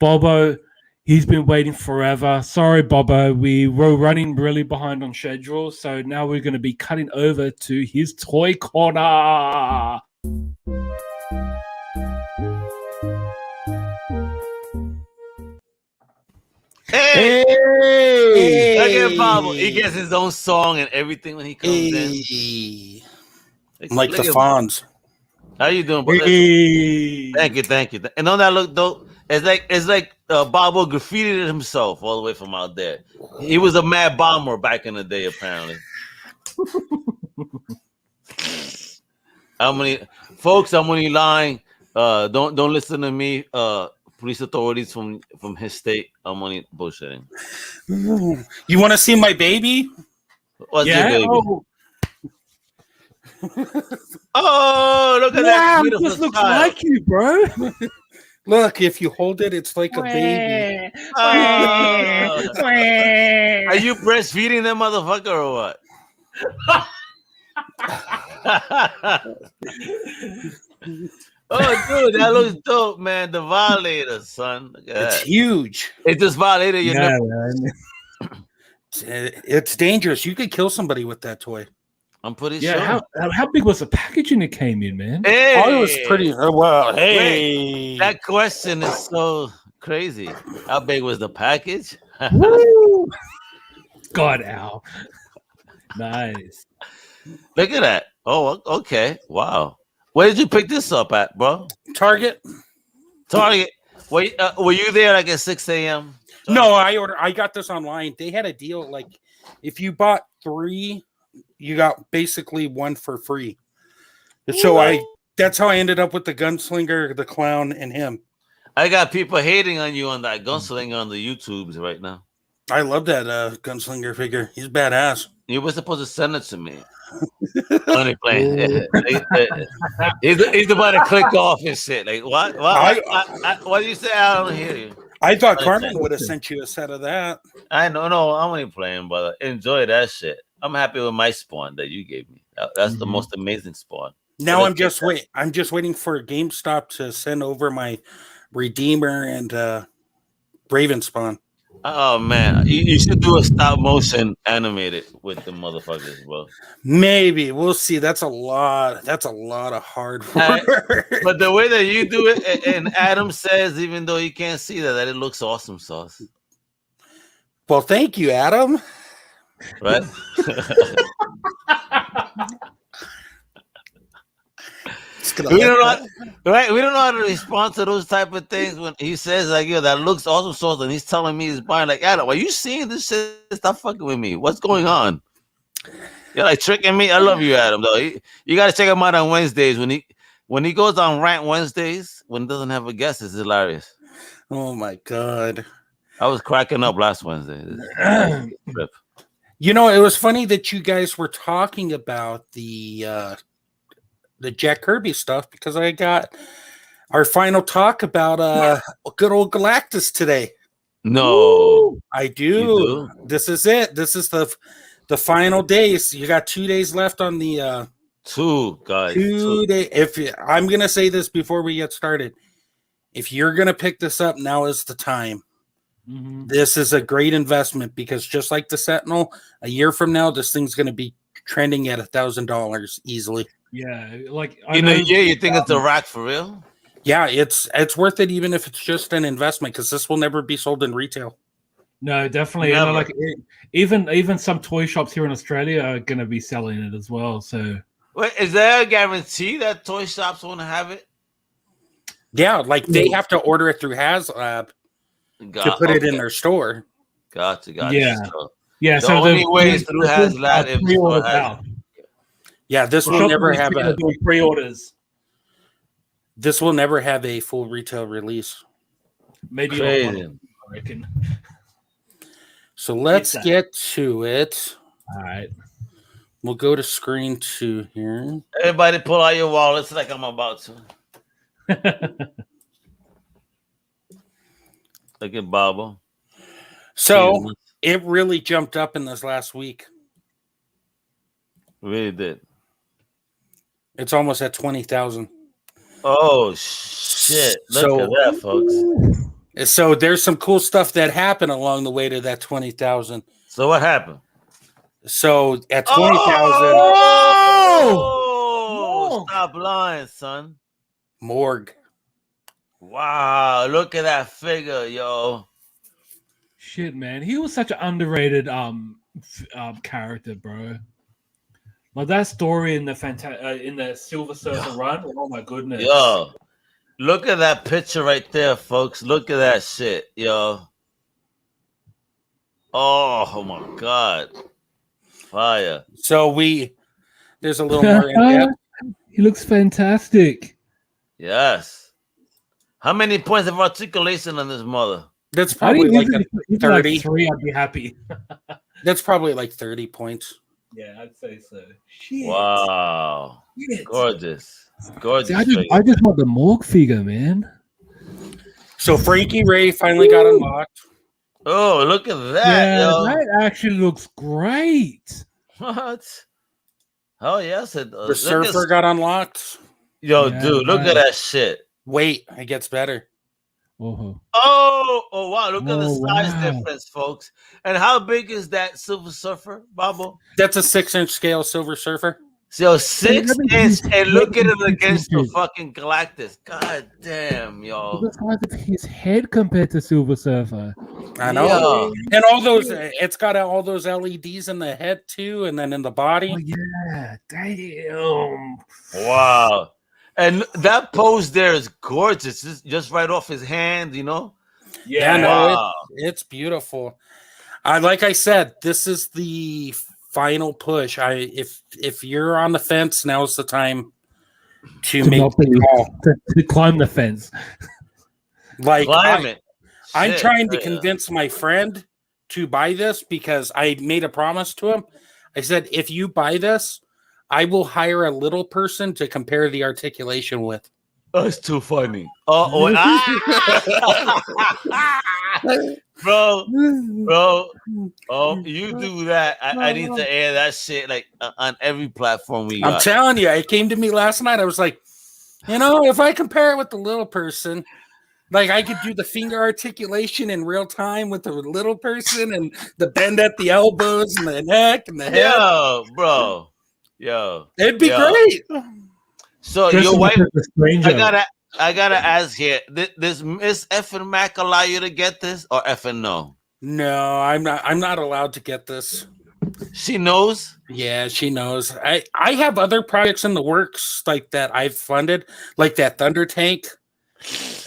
Bobo. He's been waiting forever. Sorry, Bobo. We were running really behind on schedule, so now we're going to be cutting over to his toy corner. Hey! Look at Bobo. He gets his own song and everything when he comes in. Like the Fonz. How you doing, bro? Thank you. And don't that look dope? It's like Bobo graffitied himself all the way from out there. He was a mad bomber back in the day, apparently. I'm only lying. Don't listen to me. Police authorities from his state. I'm only bullshitting. You want to see my baby? What's your baby? Oh, look at that! This looks like you, bro. Look, if you hold it, it's like a baby. Are you breastfeeding that motherfucker or what? Oh, dude, that looks dope, man. The violator, son. Look at it's that. Huge. It just violated your nipple. Man. It's dangerous. You could kill somebody with that toy. I'm pretty sure. How big was the packaging it came in, man? Hey, it was pretty well. Hey, wait, that question is so crazy. How big was the package? Woo! God, Al. Nice. Look at that. Oh, okay. Wow. Where did you pick this up at, bro? Target. Were you there like at 6 a.m.? No, I got this online. They had a deal like if you bought 3, you got basically 1 for free. So that's how I ended up with the gunslinger, the clown, and him. I got people hating on you on that gunslinger on the YouTubes right now. I love that gunslinger figure. He's badass. You were supposed to send it to me. Only playing. He's about to click off his shit. Like what? What do you say? I don't hear you. I thought Carmen would have sent you a set of that. I know. No, I'm only playing, brother. Enjoy that shit. I'm happy with my spawn that you gave me. That's the most amazing spawn. Now So I'm just waiting for GameStop to send over my Redeemer and Raven spawn. Oh man, you should do a stop motion animated with the motherfuckers, bro. Maybe we'll see. That's a lot of hard work. But the way that you do it, and Adam says, even though you can't see that it looks awesome, sauce. Well, thank you, Adam. Right? We don't know how to respond to those type of things when he says like, "Yo, that looks awesome, sauce," and he's telling me he's buying. Like, Adam, are you seeing this shit? Stop fucking with me. What's going on? You're like tricking me. I love you, Adam. Though you got to check him out on Wednesdays when he goes on Rant Wednesdays when he doesn't have a guest. It's hilarious. Oh my god, I was cracking up last Wednesday. You know, it was funny that you guys were talking about the Jack Kirby stuff because I got our final talk about good old Galactus today. No, I do. This is it. This is the final days. You got 2 days left on the 2 guys. 2 days. I'm gonna say this before we get started, if you're gonna pick this up, now is the time. Mm-hmm. This is a great investment because just like the Sentinel, a year from now, this thing's gonna be trending at $1,000 easily. Yeah, like you think it's a rack for real? Yeah, it's worth it even if it's just an investment because this will never be sold in retail. No, definitely. And like even some toy shops here in Australia are going to be selling it as well. So, wait, is there a guarantee that toy shops won't have it? Yeah, like they have to order it through HasLab to put it in their store. Gotcha. Yeah, yeah. So the only way is through HasLab if it's out. Yeah, this will never have pre-orders. This will never have a full retail release. Maybe crazy. I reckon. So let's get to it. All right. We'll go to screen 2 here. Everybody pull out your wallets like I'm about to. Look at Baba. So it really jumped up in this last week. Really did. It's almost at 20,000. Oh shit! Look at that, folks. So there's some cool stuff that happened along the way to that 20,000. So what happened? So at 20,000. Oh! Stop lying, son. Morgue. Wow! Look at that figure, yo. Shit, man, he was such an underrated character, bro. Like that story in the Silver Surfer run. Oh my goodness! Yo, look at that picture right there, folks. Look at that shit, yo. Oh my god, fire! So there's a little more in depth. He looks fantastic. Yes. How many points of articulation on this mother? That's probably like 30. Like 3, I'd be happy. That's probably like 30 points. Yeah, I'd say so. Shit. Wow. Shit. Gorgeous. Gorgeous. See, I just want the Morgue figure, man. So Frankie Ray finally got unlocked. Oh, look at that. Yeah, yo. that actually looks great. What? Oh, yes. The Surfer got unlocked. Yo, dude, look at that shit. Wait, it gets better. Uh-huh. Oh, wow. Look at the size difference, folks. And how big is that Silver Surfer, Babo? That's a 6-inch scale Silver Surfer. So 6 inch, and look at it against the fucking Galactus. God damn, yo. Look at the size of his head compared to Silver Surfer. I know. Yo. And all those, it's got all those LEDs in the head too, and then in the body. Oh, yeah. Damn. Wow. And that pose there is gorgeous. Just right off his hand, you know? Yeah, no, it's beautiful. Like I said, this is the final push. If you're on the fence, now's the time to make the call. To climb the fence. Like climb it. I'm trying to convince my friend to buy this because I made a promise to him. I said, if you buy this, I will hire a little person to compare the articulation with. That's too funny. Bro, you do that. I need to air that shit like on every platform we got. I'm telling you, it came to me last night. I was like, if I compare it with the little person, like I could do the finger articulation in real time with the little person and the bend at the elbows and the neck and the head. Yo, bro. It'd be great. So your wife, I gotta ask here. Does Miss Effin Mac allow you to get this or effing no? No, I'm not allowed to get this. She knows. Yeah, she knows. I have other projects in the works like that I've funded, like that Thunder Tank,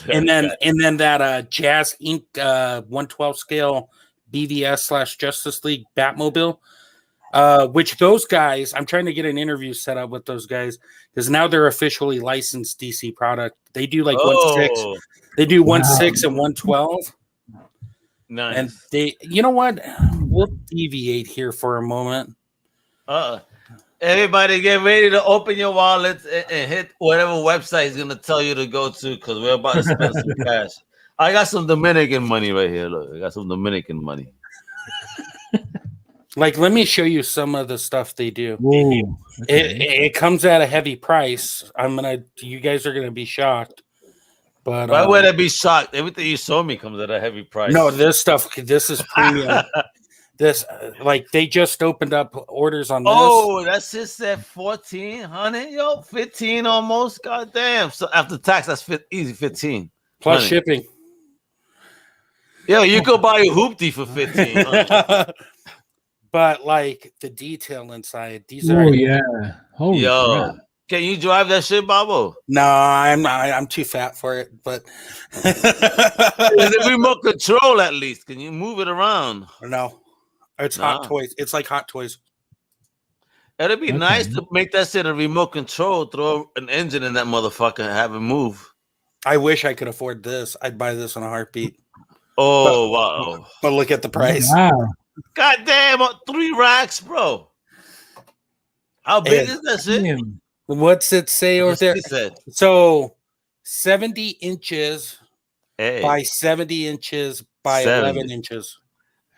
and then that Jazz Inc. 112 scale BVS / Justice League Batmobile. Which those guys, I'm trying to get an interview set up with those guys because now they're officially licensed DC product. They do like 1/6. They do 1/6 and 112. Nice. And they, you know what? We'll deviate here for a moment. Everybody get ready to open your wallets and hit whatever website is gonna tell you to go to because we're about to spend some cash. I got some Dominican money right here. Look, I got some Dominican money. Like, let me show you some of the stuff they do. Ooh, okay. It comes at a heavy price. You guys are gonna be shocked. But why would I be shocked? Everything you showed me comes at a heavy price. No, this is premium. Like they just opened up orders on this. Oh, that's just at 1,400, yo, 15 almost. Goddamn. So after tax, that's easy 15 plus shipping. Yo, you could buy a hoopty for 15. But like the detail inside, these are. Oh yeah. Holy crap. Can you drive that shit, Bobo? No, I'm not. I'm too fat for it. But is it remote control at least? Can you move it around? No, it's Hot Toys. It's like Hot Toys. It'd be nice to make that shit a remote control. Throw an engine in that motherfucker and have it move. I wish I could afford this. I'd buy this in a heartbeat. Oh wow! But look at the price. Wow. God damn, 3 racks, bro. How big is that shit? What's it say over there? So 70 inches by 70 inches by 11 inches.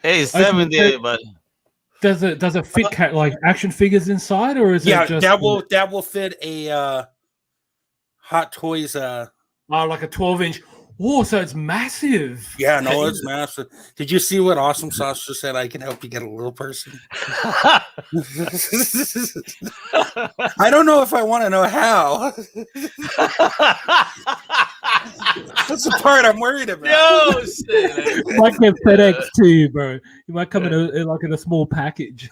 Hey, 70, but does it fit like action figures inside, or is it just that will fit a Hot Toys like a 12-inch? Oh, so it's massive. Yeah, no, it's massive. Did you see what Awesome Sauce just said? I can help you get a little person. I don't know if I want to know how. That's the part I'm worried about. Yo, shit. You might get FedEx too, bro. You might come in a small package.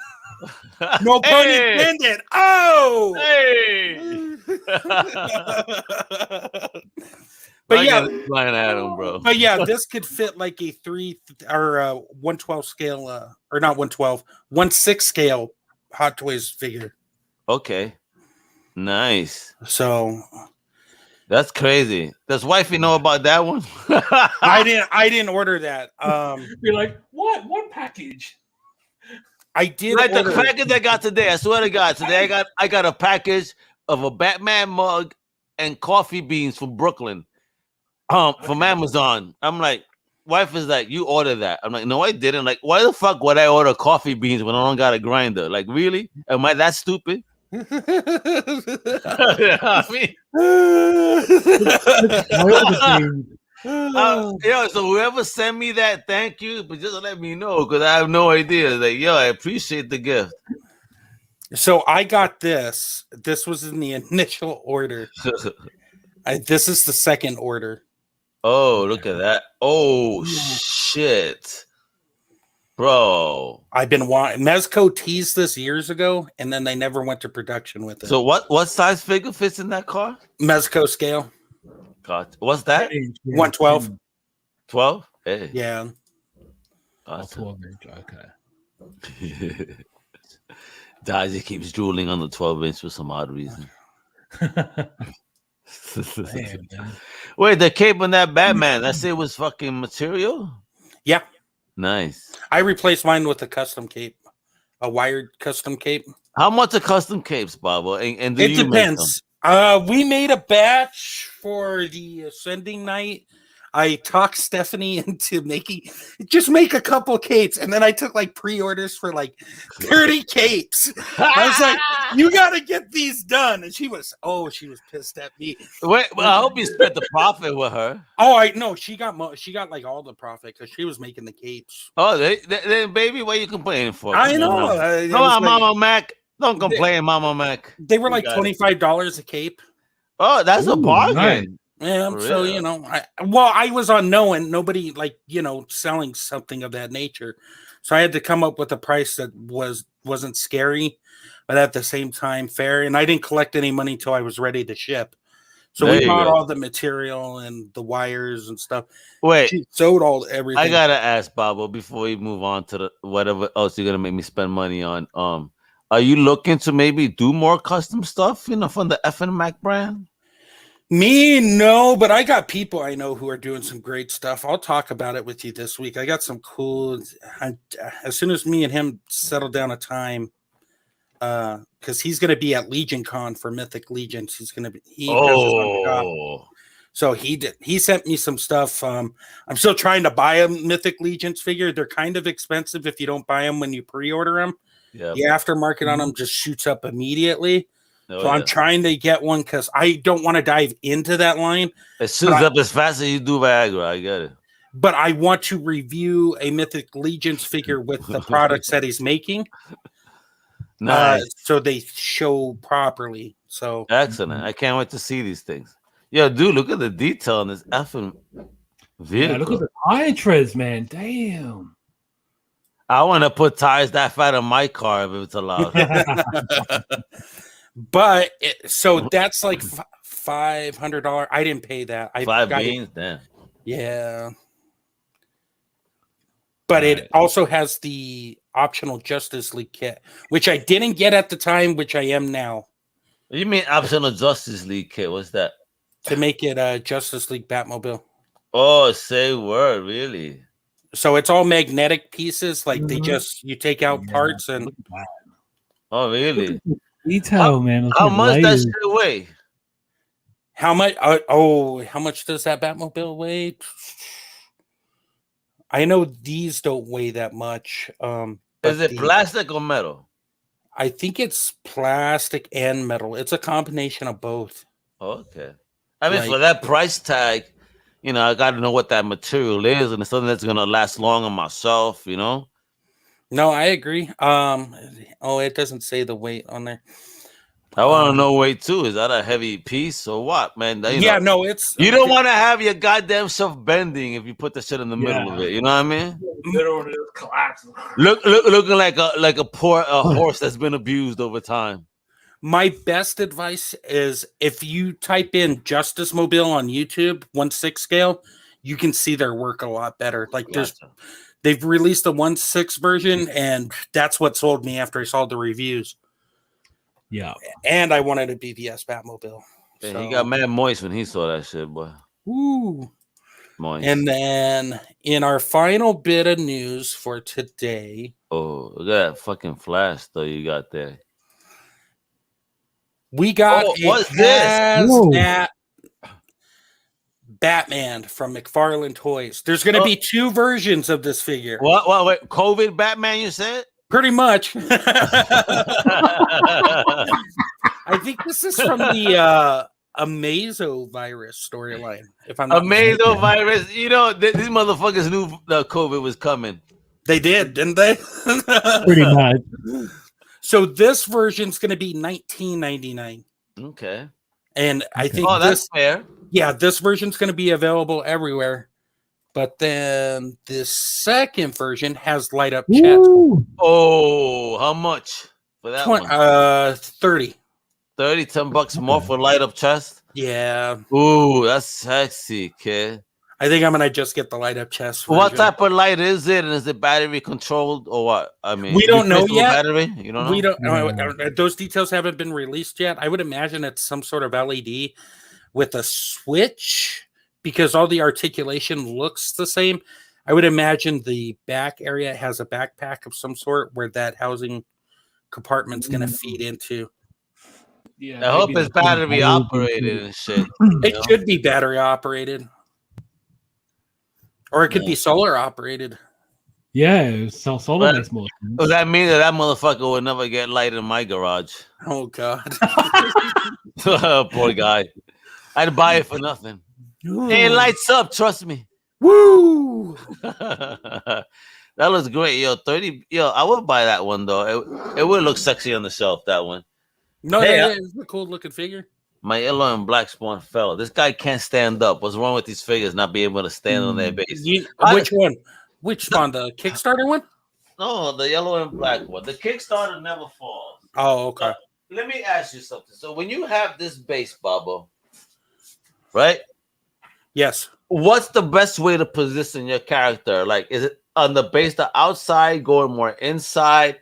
No pun intended. Oh, hey. But yeah, flying at him, bro. But yeah, this could fit like a 3 or 112 scale, or not 112, 1/6 scale Hot Toys figure. Okay, nice. So that's crazy. Does wifey know about that one? I didn't order that. Be like, what? One package? I did like the package I got today. I swear to God, today I got a package of a Batman mug and coffee beans from Brooklyn. From Amazon. I'm like, wife is like, you order that. I'm like, no, I didn't. Like, why the fuck would I order coffee beans when I don't got a grinder? Like, really? Am I that stupid? You know what I mean? So whoever sent me that, thank you, but just let me know because I have no idea. Like, yo, I appreciate the gift. So I got this. This was in the initial order. This is the second order. Oh, look at that. Oh, shit. Bro. I've been wanting. Mezco teased this years ago, and then they never went to production with it. So what size figure fits in that car? Mezco scale. God. What's that? 112. 12? Hey. Yeah. Awesome. 12-inch, okay. Dodgy keeps drooling on the 12-inch for some odd reason. Wait, the cape on that Batman, that shit was fucking material? Yeah. Nice. I replaced mine with a custom cape, a wired custom cape. How much are custom capes, Bobo? And do It you depends. We made a batch for the Ascending Night. I talked Stephanie into just make a couple capes, and then I took like pre-orders for like 30 capes. I was like, you got to get these done, and she was pissed at me. Wait, well, I hope you split the profit with her. Oh, I know she got like all the profit because she was making the capes. Oh, they baby, what are you complaining for? I know. Come on, Mama Mac. Don't complain, Mama Mac. They were like $25 a cape. Oh, that's a bargain. Nice. Yeah, so you know, I was unknown, nobody like selling something of that nature, so I had to come up with a price that wasn't scary, but at the same time fair. And I didn't collect any money until I was ready to ship. So we bought all the material and the wires and stuff. Wait, she sewed everything. I gotta ask Bobo before we move on to the whatever else you're gonna make me spend money on. Are you looking to maybe do more custom stuff, from the FN Mac brand? Me, no, but I got people I know who are doing some great stuff. I'll talk about it with you this week. I got some cool. As soon as me and him settle down a time, because he's going to be at Legion Con for Mythic Legions. He's going to be. So he sent me some stuff. I'm still trying to buy a Mythic Legions figure. They're kind of expensive if you don't buy them when you pre-order them. Yeah. The aftermarket on them just shoots up immediately. I'm trying to get one because I don't want to dive into that line. It shoots up as fast as you do Viagra. I get it. But I want to review a Mythic Legions figure with the products that he's making. Nice. So they show properly. So excellent. I can't wait to see these things. Yo, dude, look at the detail on this effing vehicle. Yeah, look at the tire treads, man. Damn. I want to put tires that fat on my car if it's allowed. But so that's like $500. I didn't pay that. I 5 beans, damn. Yeah. But it also has the optional Justice League kit, which I didn't get at the time, which I am now. What do you mean optional Justice League kit? What's that? To make it a Justice League Batmobile. Oh, say word, really? So it's all magnetic pieces. Like you take out parts and. Oh, really? Detail, man. How much does that shit weigh? How much? How much does that Batmobile weigh? I know these don't weigh that much. Is it plastic or metal? I think it's plastic and metal. It's a combination of both. Okay. I mean, for that price tag, I got to know what that material is, and it's something that's gonna last long on myself. No, I agree. It doesn't say the weight on there. I want to know weight too. Is that a heavy piece or what, man? No, it's. You don't want to have your goddamn self bending if you put the shit in the middle of it. You know what I mean? Middle collapse. Looking like a poor horse that's been abused over time. My best advice is if you type in Justice Mobile on YouTube 1/6 scale, you can see their work a lot better. Like they've released a 1/6 version, and that's what sold me after I saw the reviews. Yeah. And I wanted a BVS Batmobile. Yeah, he got mad moist when he saw that shit, boy. Ooh. Moist. And then in our final bit of news for today. Oh, look at that fucking flash though you got there. We got what's this? Batman from McFarlane Toys. There's going to be 2 versions of this figure. What? Wait, COVID Batman, you said? Pretty much. I think this is from the Amazo virus storyline. If I'm not Amazo virus, these motherfuckers knew the COVID was coming. They did, didn't they? Pretty much. So this version's going to be $19.99. Okay. And I think that's fair. Yeah, this version's going to be available everywhere. But then this second version has light up chest. Oh, how much for that one? 30. $10 more for light up chest? Yeah. Ooh, that's sexy, kid. I think I'm gonna just get the light up chest. What type of light is it? And is it battery controlled or what? I mean, we don't know yet. Battery? You don't know? We don't. Those details haven't been released yet. I would imagine it's some sort of LED with a switch because all the articulation looks the same. I would imagine the back area has a backpack of some sort where that housing compartment's going to feed into. Yeah, I hope maybe it's battery operated and shit. It should be battery operated. Or it could be solar operated. Yeah, solar makes more sense. Does that mean that motherfucker will never get light in my garage? Oh, God. Poor guy. I'd buy it for nothing. Hey, it lights up, trust me. Woo! That looks great, yo. 30, yo. I would buy that one though. It would look sexy on the shelf. That one. No, hey, that is a cool looking figure. My yellow and black spawn fell. This guy can't stand up. What's wrong with these figures not being able to stand on their base? Which one? Which spawn? The Kickstarter one? No, the yellow and black one. The Kickstarter never falls. Oh, okay. Let me ask you something. So when you have this base, Bubba, right? Yes. What's the best way to position your character? Like, is it on the base, the outside, going more inside?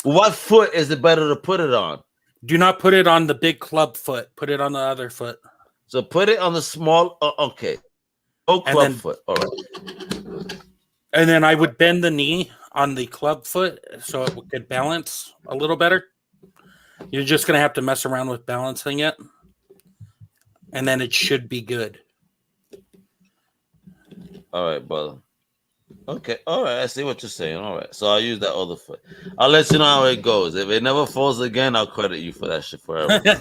What foot is it better to put it on? Do not put it on the big club foot. Put it on the other foot. So put it on the small. Okay. Oh, club foot. All right. And then I would bend the knee on the club foot so it could balance a little better. You're just going to have to mess around with balancing it. And then it should be good. All right, brother. Okay. All right. I see what you're saying. All right. So I'll use that other foot. I'll let you know how it goes. If it never falls again, I'll credit you for that shit forever. This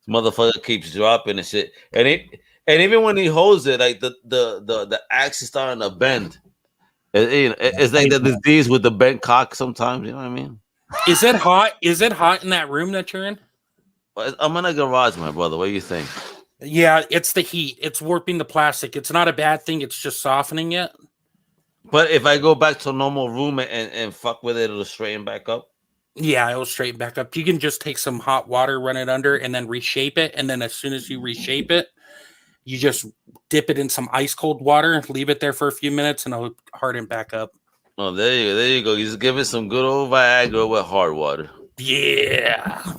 motherfucker keeps dropping and shit. And even when he holds it, like the axe is starting to bend. It's like the disease with the bent cock sometimes. You know what I mean? Is it hot? Is it hot in that room that you're in? I'm in a garage, my brother. What do you think? Yeah, it's the heat. It's warping the plastic. It's not a bad thing. It's just softening it. But if I go back to a normal room and fuck with it, it'll straighten back up. Yeah, it'll straighten back up. You can just take some hot water, run it under, and then reshape it. And then as soon as you reshape it, you just dip it in some ice cold water, leave it there for a few minutes, and it'll harden back up. Oh, there you go. You just give it some good old Viagra with hard water. Yeah.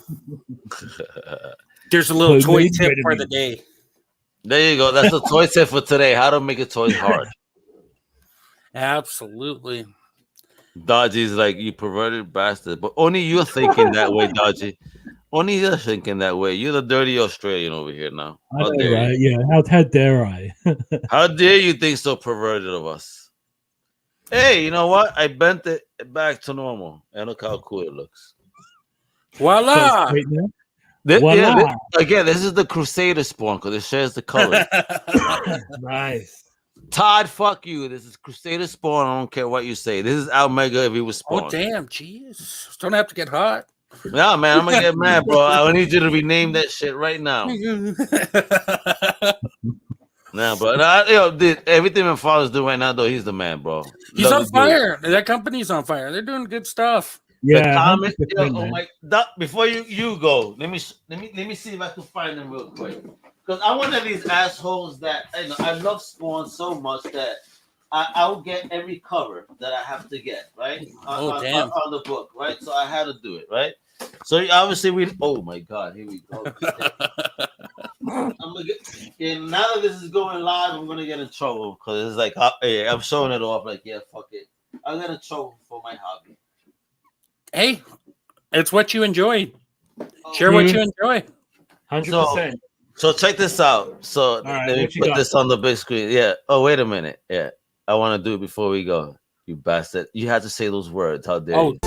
There's a little toy tip for the day. There you go. That's the toy tip for today. How to make a toy hard. Absolutely. Dodgy's like, you perverted bastard. But only you're thinking that way, Dodgy. Only you're thinking that way. You're the dirty Australian over here now. How dare you? Yeah, how dare I? How dare you think so perverted of us? Hey, you know what? I bent it back to normal. And look how cool it looks. Voila! Again, this is the Crusader spawn because it shares the color. Nice. Todd, fuck you. This is Crusader spawn. I don't care what you say. This is Omega if he was spawn. Oh, damn. Jeez. Don't have to get hot. Nah, man. I'm going to get mad, bro. I need you to rename that shit right now. Nah, bro. Everything my father's doing right now, though, he's the man, bro. He's on fire. That company's on fire. They're doing good stuff. Yeah. Before you go, let me see if I can find them real quick. Because I'm one of these assholes that I love Spawn so much that I'll get every cover that I have to get, right? On the book, right? So I had to do it, right? So obviously oh my god, here we go. Now that this is going live, I'm gonna get in trouble because it's like I'm showing it off. Like, yeah, fuck it. I got in trouble for my hobby. Hey, it's what you enjoy. Share what you enjoy. 100%. So check this out. So right, let me put this on the big screen. Yeah. Oh, wait a minute. Yeah. I want to do it before we go. You bastard. You had to say those words. How dare you?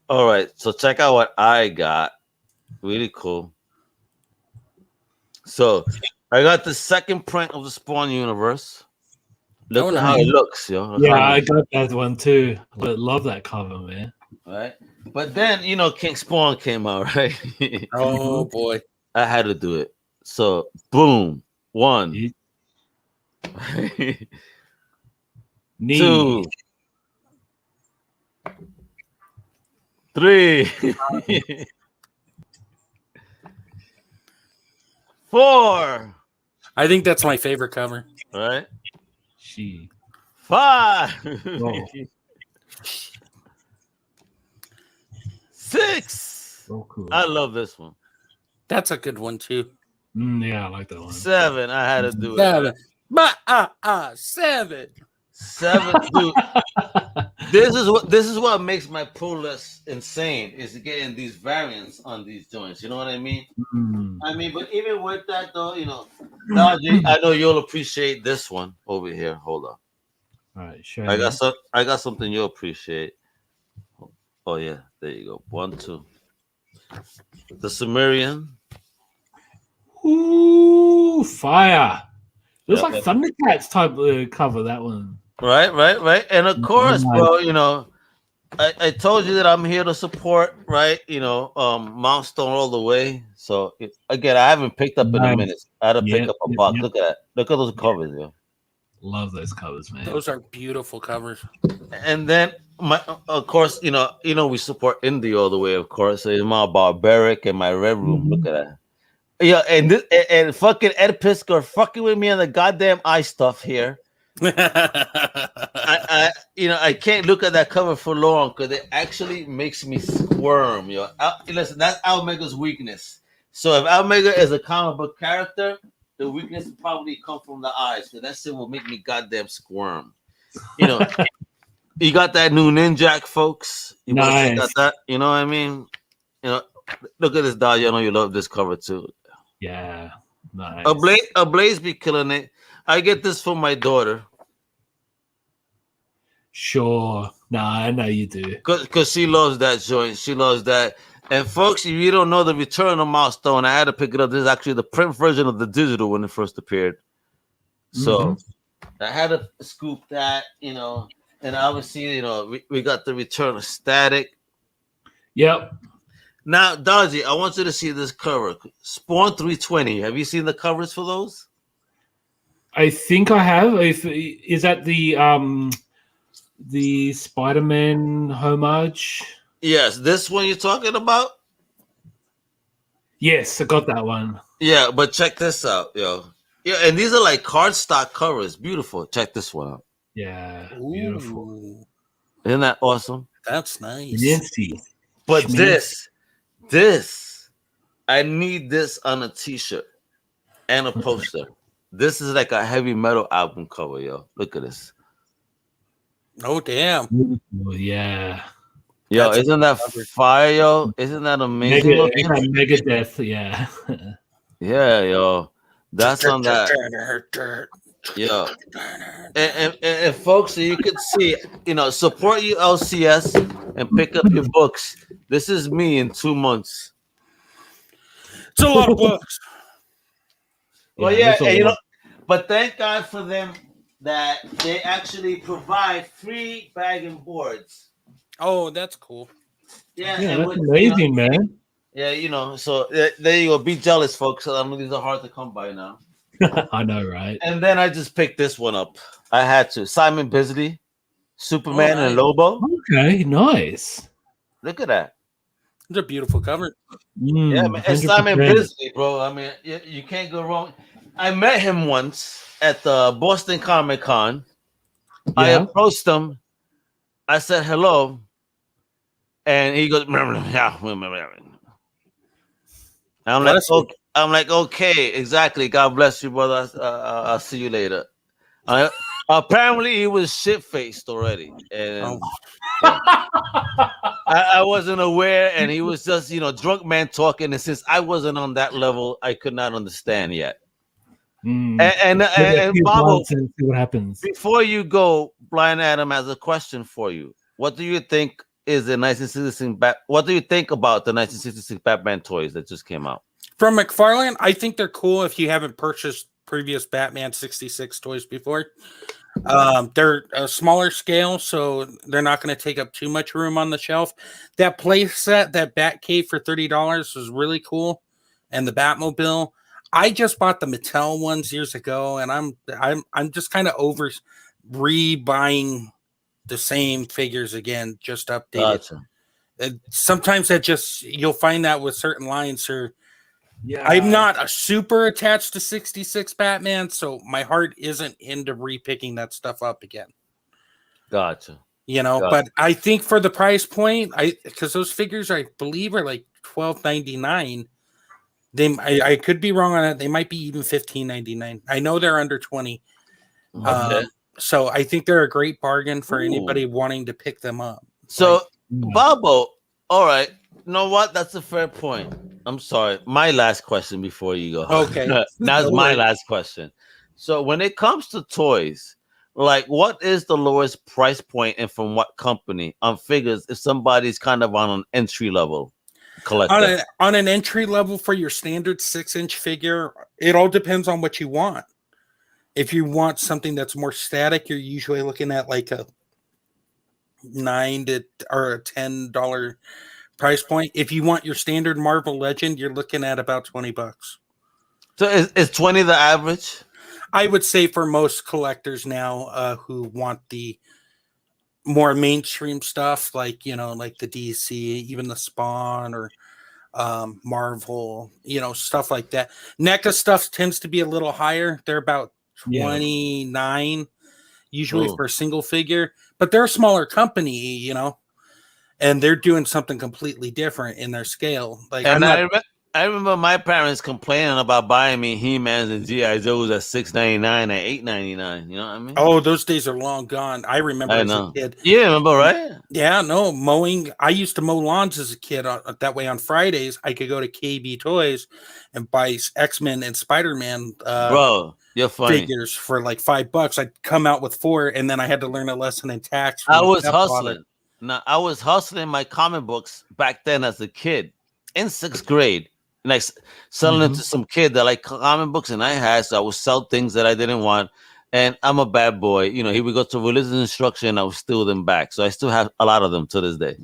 All right. So check out what I got. Really cool. So I got the second print of the Spawn universe. Look at how it looks, yo. Yeah, I got that one too. But love that cover, man. Right. But then, King Spawn came out, right? Oh boy. I had to do it. So boom. 1. 2. 3. 4. I think that's my favorite cover. Right? 5. 6. So cool. I love this one. That's a good one too. Yeah, I like that one. 7. I had to do Seven. it. But 7. 7, dude. This is what makes my pull list insane, is getting these variants on these joints. You know what I mean? I mean, but even with that though, Dodgy, I know you'll appreciate this one over here. Hold on. All right, show I me. got something you'll appreciate. Oh yeah, there you go. 1, 2. The Sumerian. Ooh, fire! Looks Yeah. like Thundercats type cover. That one. Right. And of course, bro, I told you that I'm here to support, right? Milestone all the way. So again, I haven't picked up in a minute. I had to pick up a box. Look at that. Look at those covers, yo. Love those covers, man. Those are beautiful covers. And then of course, we support indie all the way, of course. So my Barbaric and my Red Room. Look at that. Yeah, and fucking Ed Pisker fucking with me on the goddamn eye stuff here. I can't look at that cover for long because it actually makes me squirm, yo. Listen, that's Almega's weakness. So if Almega is a comic book character, the weakness will probably come from the eyes, because that shit will make me goddamn squirm. You got that new Ninjak, folks. Nice. Got that. You know what I mean? Look at this Dodgy. I know you love this cover too. Yeah, nice. Ablaze be killing it. I get this for my daughter. Sure. Nah, I know you do. Because she loves that joint. She loves that. And folks, if you don't know the Return of Milestone, I had to pick it up. This is actually the print version of the digital when it first appeared. So I had to scoop that, and obviously, we got the Return of Static. Yep. Now, Dodgy, I want you to see this cover. Spawn 320. Have you seen the covers for those? I think I have. Is that the Spider-Man homage? Yes, this one you're talking about? Yes, I got that one. Yeah, but check this out, yo. Yeah, and these are like cardstock covers. Beautiful. Check this one out. Yeah, beautiful. Ooh, Isn't that awesome? that's nice. Nancy. But this, I need this on a t-shirt and a poster. This is like a heavy metal album cover, yo. Look at this. Oh, damn. Oh, yeah. Yo, That's isn't that fire, yo? Isn't that amazing? Megadeth, yeah. Yeah, yo. That's on that. Yeah. And folks, so you can see, support your LCS and pick up your books. This is me in 2 months. It's a lot of books. Well, yeah, and, but thank God for them that they actually provide free bag and boards. Oh, that's cool. Yeah, that's amazing, man. Yeah, so there you go. Be jealous, folks. I know these are hard to come by now. I know, right? And then I just picked this one up. I had to. Simon Bisley, Superman and Lobo. Okay, nice. Look at that. It's a beautiful cover. Yeah, man. It's Simon Bisley, bro. I mean, you can't go wrong. I met him once at the Boston Comic Con. Yeah. I approached him. I said hello. And he goes, I'm like, okay, exactly. God bless you, brother. I'll see you later. Apparently, he was shit-faced already, and I wasn't aware. And he was just, drunk man talking. And since I wasn't on that level, I could not understand yet. And Bobo, see what happens. Before you go, Blind Adam has a question for you. What do you think is the 1966 What do you think about the 1966 Batman toys that just came out? From McFarlane, I think they're cool if you haven't purchased previous Batman 66 toys before. They're a smaller scale, so they're not going to take up too much room on the shelf. That play set, that Batcave for $30 was really cool, and the Batmobile. I just bought the Mattel ones years ago, and I'm just kind of over rebuying the same figures again, just updated. Gotcha. Sometimes that just you'll find that with certain lines, or I'm not a super attached to 66 Batman, so my heart isn't into repicking that stuff up again. Gotcha. You know, but I think for the price point, because those figures I believe are like $12.99. I could be wrong on that. They might be even $15.99. I know they're under 20. Okay. So I think they're a great bargain for anybody wanting to pick them up. So, Bobo, all right. You know what? That's a fair point. I'm sorry. My last question before you go. Okay. That's my last question. So when it comes to toys, like what is the lowest price point and from what company on figures if somebody's kind of on an entry level collector? On an entry level for your standard 6-inch figure, it all depends on what you want. If you want something that's more static, you're usually looking at like a $9 or a $10 price point. If you want your standard Marvel Legend, you're looking at about $20. So is 20 the average? I would say for most collectors now who want the more mainstream stuff, like, you know, like the DC, even the Spawn or Marvel, you know, stuff like that. NECA stuff tends to be a little higher. They're about 29 usually for a single figure, but they're a smaller company, you know, and they're doing something completely different in their scale. Like, and I remember my parents complaining about buying me He-Mans and G.I. Joes at $6.99 and $8.99. You know what I mean? Oh, those days are long gone. I remember as a kid. Yeah, remember, right? Yeah, no, mowing. I used to mow lawns as a kid. That way on Fridays, I could go to KB Toys and buy X-Men and Spider-Man Bro, you're funny. figures for like $5. I'd come out with 4, and then I had to learn a lesson in tax. I was hustling. Now, I was hustling my comic books back then as a kid in 6th grade. Like selling it to some kid that like comic books, and I had, so I would sell things that I didn't want. And I'm a bad boy, you know. He would go to religious instruction, and I would steal them back. So I still have a lot of them to this day.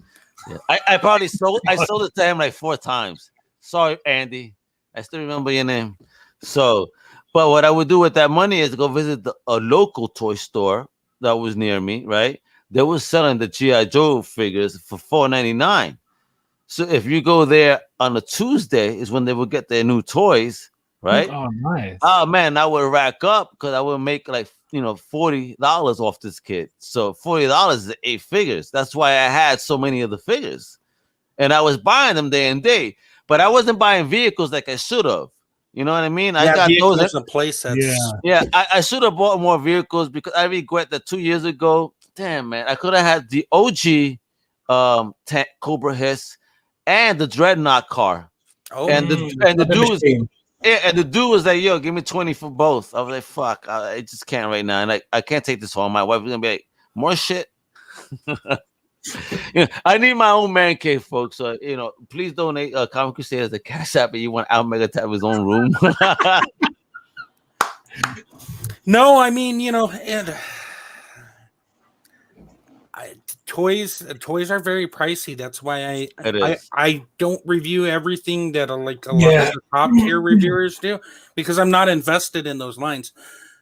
Yeah. I probably sold it to him like 4 times. Sorry, Andy, I still remember your name. So, but what I would do with that money is go visit a local toy store that was near me. Right, they were selling the G.I. Joe figures for $4.99. So if you go there on a Tuesday is when they would get their new toys, right? Oh, nice. Oh man, I would rack up because I would make like, you know, $40 off this kid. So $40 is 8 figures. That's why I had so many of the figures, and I was buying them day and day. But I wasn't buying vehicles like I should have. You know what I mean? I got those in place. Yeah, I should have bought more vehicles because I regret that 2 years ago. Damn man, I could have had the OG Cobra Hiss and the Dreadnought car. Oh, and the dude was like, "Yo, give me 20 for both." I was like, "Fuck, I just can't right now." And I can't take this home. My wife is gonna be like, "More shit." You know, I need my own man cave, folks. So you know, please donate Comic Crusaders the Cash App, and you want Almega to have his own room. No, I mean, you know, and toys are very pricey. That's why I don't review everything that like a lot of the top tier reviewers do, because I'm not invested in those lines.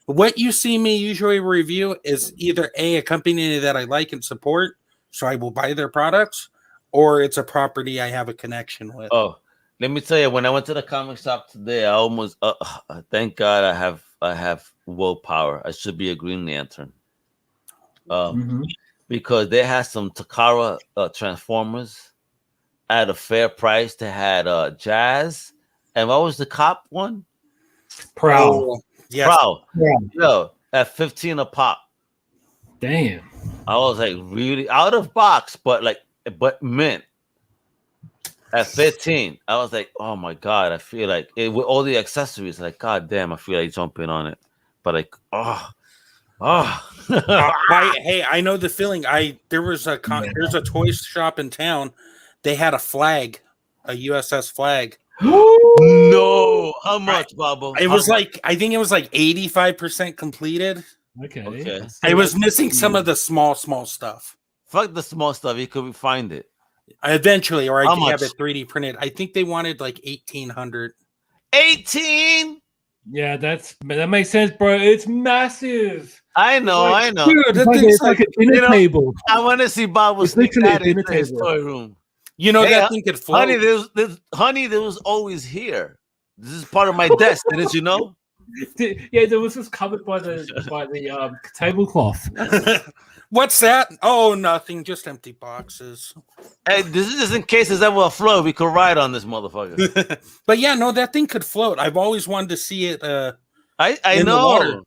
What you see me usually review is either a company that I like and support, so I will buy their products, or it's a property I have a connection with. Oh, let me tell you, when I went to the comic shop today, I almost thank God I have willpower. I should be a Green Lantern. Because they had some Takara Transformers at a fair price. They had Jazz, and what was the cop one? Prowl. Yes. Prowl. Yeah. Yo, at 15 a pop. Damn. I was like really out of box, but mint. At 15, I was like, oh my God, I feel like it with all the accessories, like God damn, I feel like jumping on it. But like, I know the feeling. There's a toy shop in town. They had a flag, a USS flag. No, how much, Bobo? It was like, I think it was like 85% completed. Okay. I was missing some of the small stuff. Fuck the small stuff. You could find it eventually, or I can have it 3D printed. I think they wanted like 1,800. 18. Yeah, that makes sense, bro. It's massive. I know. Dude, it's like a dinner table. I want to see Bobo sneak that into his toy room. You know, that thing could float. Honey, there was always here. This is part of my desk, didn't you know? Yeah, there was this covered by the tablecloth. What's that? Oh, nothing. Just empty boxes. Hey, this is just in case there's ever a float. We could ride on this motherfucker. But yeah, no, that thing could float. I've always wanted to see it. I in the water. know.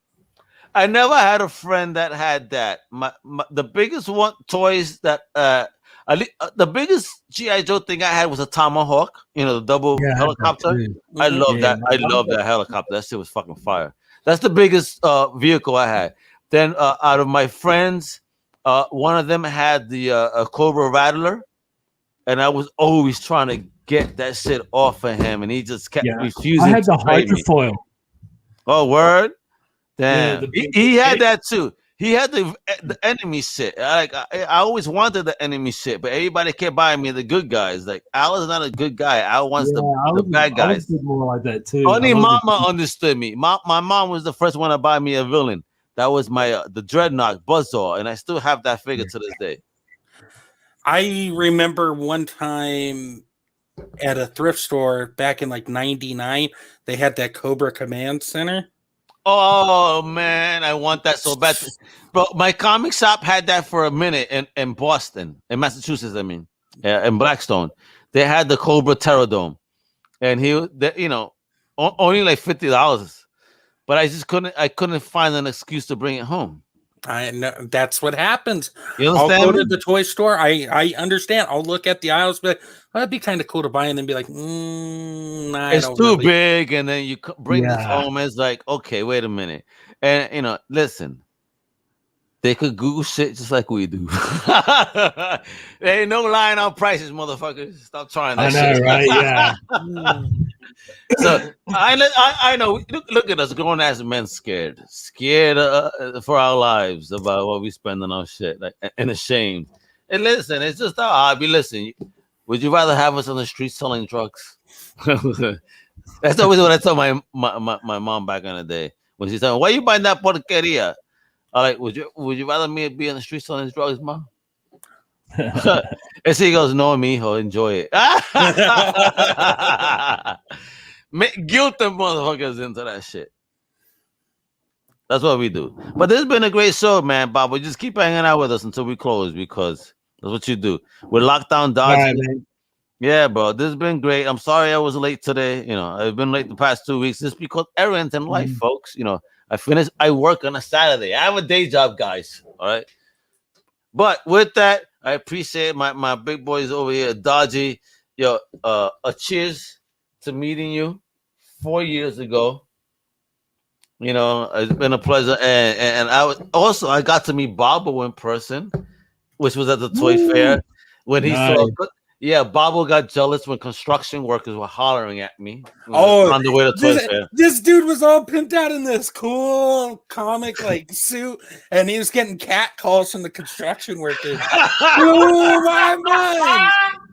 I never had a friend that had that. The biggest one toys that the biggest GI Joe thing I had was a Tomahawk. You know, the double helicopter. I love that. I love that helicopter. That shit was fucking fire. That's the biggest vehicle I had. Then out of my friends, one of them had the Cobra Rattler, and I was always trying to get that shit off of him, and he just kept refusing. I had the to trade me. hydrofoil. Oh, word! Damn, Yeah, he had that too. He had the enemy shit. I always wanted the enemy shit, but everybody kept buying me the good guys. Like Al is not a good guy. Al wants the bad guys. I was more like that too. Only Mama understood me. My mom was the first one to buy me a villain. That was my the Dreadnought Buzzsaw, and I still have that figure to this day. I remember one time at a thrift store back in like '99, they had that Cobra Command Center. Oh man, I want that so bad. Bro, my comic shop had that for a minute in Boston, in Massachusetts, I mean, in Blackstone. They had the Cobra Terradome. And only like $50. But I just couldn't find an excuse to bring it home. I know that's what happens. You I'll understand? go to the toy store. I understand. I'll look at the aisles, but that'd be kind of cool to buy, and then be like, nah, it's too big, and then you bring this home. It's like, okay, wait a minute, and listen, they could Google shit just like we do. There ain't no lying on prices, motherfuckers. Stop trying that shit. Right? Yeah. So I know. Look at us, grown ass men, scared for our lives about what we spend on our shit, like, and ashamed. And listen, it's just how I be. Listen, would you rather have us on the street selling drugs? That's always what I told my mom back in the day when she said, "Why you buying that porqueria?" I'm like, would you rather me be on the street selling drugs, mom? And she goes, "No, mijo, enjoy it." Guilt them motherfuckers into that shit. That's what we do. But this has been a great show, man, Bob. We just keep hanging out with us until we close because that's what you do. We're locked down, Dodgy. Right, man. Yeah, bro. This has been great. I'm sorry I was late today. I've been late the past 2 weeks. Just because errands in life, folks. I work on a Saturday. I have a day job, guys. All right. But with that, I appreciate my big boys over here, Dodgy. Yo, a cheers to meeting you 4 years ago. It's been a pleasure, and I got to meet Bobo in person, which was at the toy fair when he saw. Yeah, Bobo got jealous when construction workers were hollering at me. On the way to toy fair. This dude was all pimped out in this cool comic suit, and he was getting cat calls from the construction workers. Oh my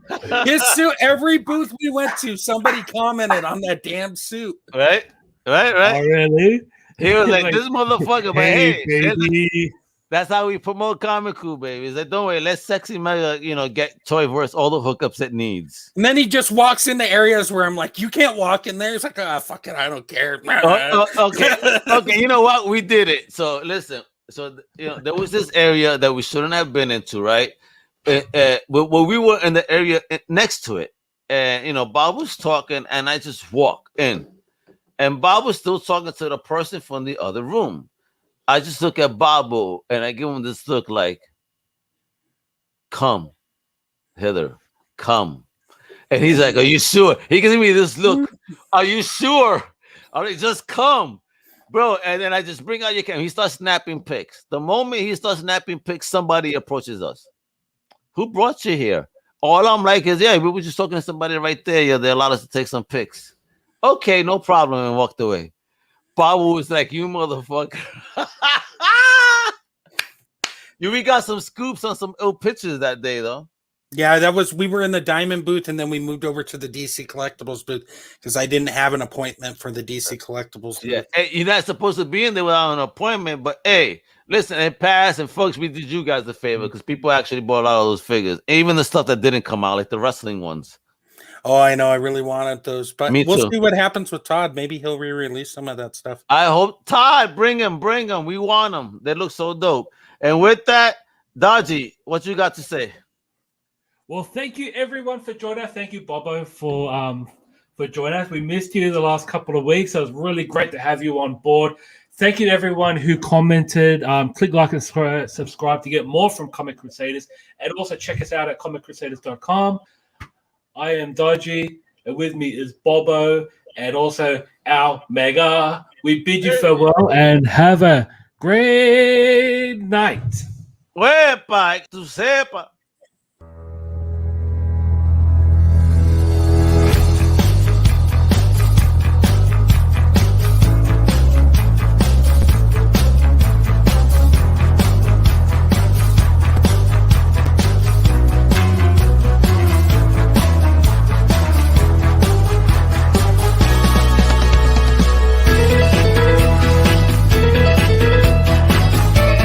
mind! His suit. Every booth we went to, somebody commented on that damn suit. Right. Oh, really? He was like, "This motherfucker, but hey, baby." That's how we promote Comic Crew, baby. He's like, don't worry, let Sexy Mega, get Toyverse all the hookups it needs. And then he just walks into areas where I'm like, you can't walk in there. He's like, fuck it, I don't care. Okay, you know what? We did it. So listen, there was this area that we shouldn't have been into, right? Well, we were in the area next to it, and Bob was talking, and I just walked in, and Bob was still talking to the person from the other room. I just look at Bobo and I give him this look like, come hither, come. And he's like, are you sure? He gives me this look. Are you sure? I'm like, just come, bro. And then I just bring out your camera. He starts snapping pics. The moment he starts snapping pics, somebody approaches us. Who brought you here? All I'm like is, we were just talking to somebody right there. Yeah, they allowed us to take some pics. Okay, no problem. And walked away. Bobo was like, you motherfucker. We got some scoops on some ill pictures that day, though. Yeah, we were in the Diamond booth, and then we moved over to the DC Collectibles booth because I didn't have an appointment for the DC Collectibles booth. Yeah, hey, you're not supposed to be in there without an appointment, but hey, listen, it passed, and folks, we did you guys a favor because people actually bought a lot of those figures, even the stuff that didn't come out, like the wrestling ones. Oh, I know. I really wanted those, but Me we'll too. see what happens with Todd. Maybe he'll re-release some of that stuff. I hope Todd bring him. We want them. They look so dope. And with that, Dodgy, what you got to say? Well, thank you everyone for joining us. Thank you, Bobo, for joining us. We missed you the last couple of weeks. So it was really great to have you on board. Thank you to everyone who commented. Click like and subscribe to get more from Comic Crusaders. And also check us out at comiccrusaders.shop. I am Dodgy, and with me is Bobo and also our Mega. We bid you farewell and have a great night. Wepa, tu sepa.